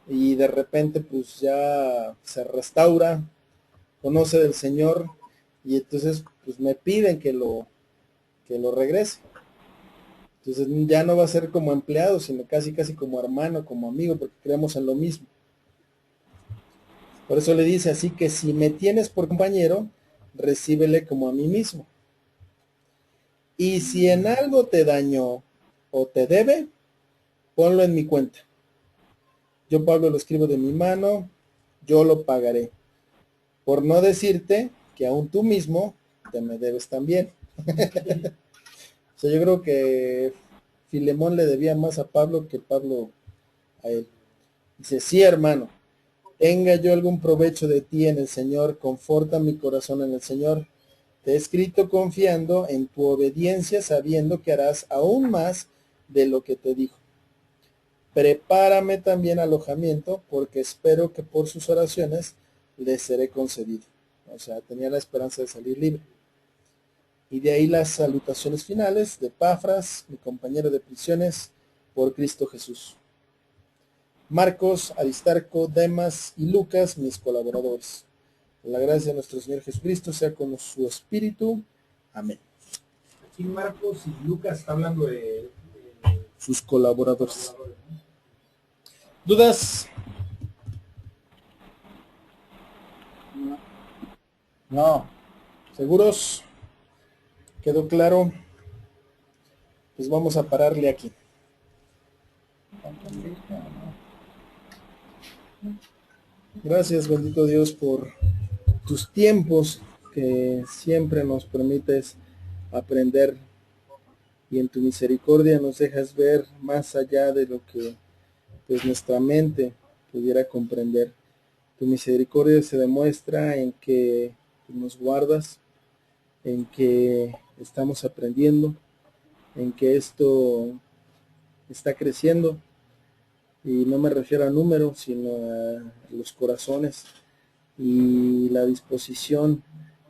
y de repente pues ya se restaura, conoce del Señor, y entonces pues me piden que lo regrese. Entonces ya no va a ser como empleado, sino casi como hermano, como amigo, porque creemos en lo mismo. Por eso le dice, así que si me tienes por compañero, recíbele como a mí mismo. Y si en algo te dañó o te debe, ponlo en mi cuenta. Yo, Pablo, lo escribo de mi mano, yo lo pagaré. Por no decirte que aún tú mismo te me debes también. O sea, yo creo que Filemón le debía más a Pablo que Pablo a él. Dice, sí, hermano, tenga yo algún provecho de ti en el Señor, conforta mi corazón en el Señor. Te he escrito confiando en tu obediencia, sabiendo que harás aún más de lo que te dijo. Prepárame también alojamiento, porque espero que por sus oraciones les seré concedido. O sea, tenía la esperanza de salir libre. Y de ahí las salutaciones finales de Epafras, mi compañero de prisiones, por Cristo Jesús. Marcos, Aristarco, Demas y Lucas, mis colaboradores. La gracia de nuestro Señor Jesucristo sea con su espíritu. Amén. Aquí Marcos y Lucas está hablando de Sus colaboradores. colaboradores, ¿no? ¿Dudas? No. ¿Seguros? ¿Quedó claro? Pues vamos a pararle aquí. ¿Entendiste? ¿No? Gracias, bendito Dios, por tus tiempos que siempre nos permites aprender y en tu misericordia nos dejas ver más allá de lo que pues nuestra mente pudiera comprender. Tu misericordia se demuestra en que nos guardas, en que estamos aprendiendo, en que esto está creciendo, y no me refiero a números, sino a los corazones y la disposición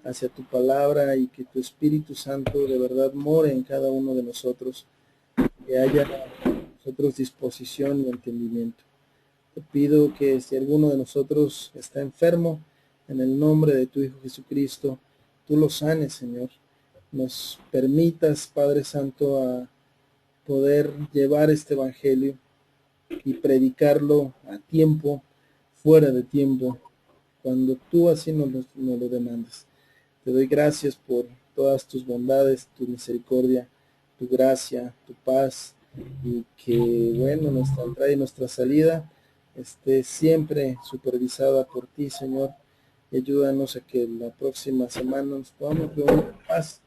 hacia tu palabra, y que tu Espíritu Santo de verdad more en cada uno de nosotros, que haya en nosotros disposición y entendimiento. Te pido que si alguno de nosotros está enfermo, en el nombre de tu Hijo Jesucristo, tú lo sanes, Señor. Nos permitas, Padre Santo, a poder llevar este evangelio y predicarlo a tiempo, fuera de tiempo, cuando tú así nos lo demandas. Te doy gracias por todas tus bondades, tu misericordia, tu gracia, tu paz, y que, bueno, nuestra entrada y nuestra salida esté siempre supervisada por ti, Señor, y ayúdanos a que la próxima semana nos podamos reunir en paz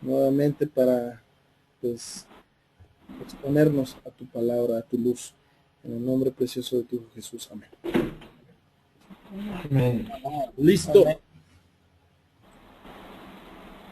nuevamente para, pues, exponernos a tu palabra, a tu luz, en el nombre precioso de tu Hijo Jesús. Amén. Amén. Listo. Amén.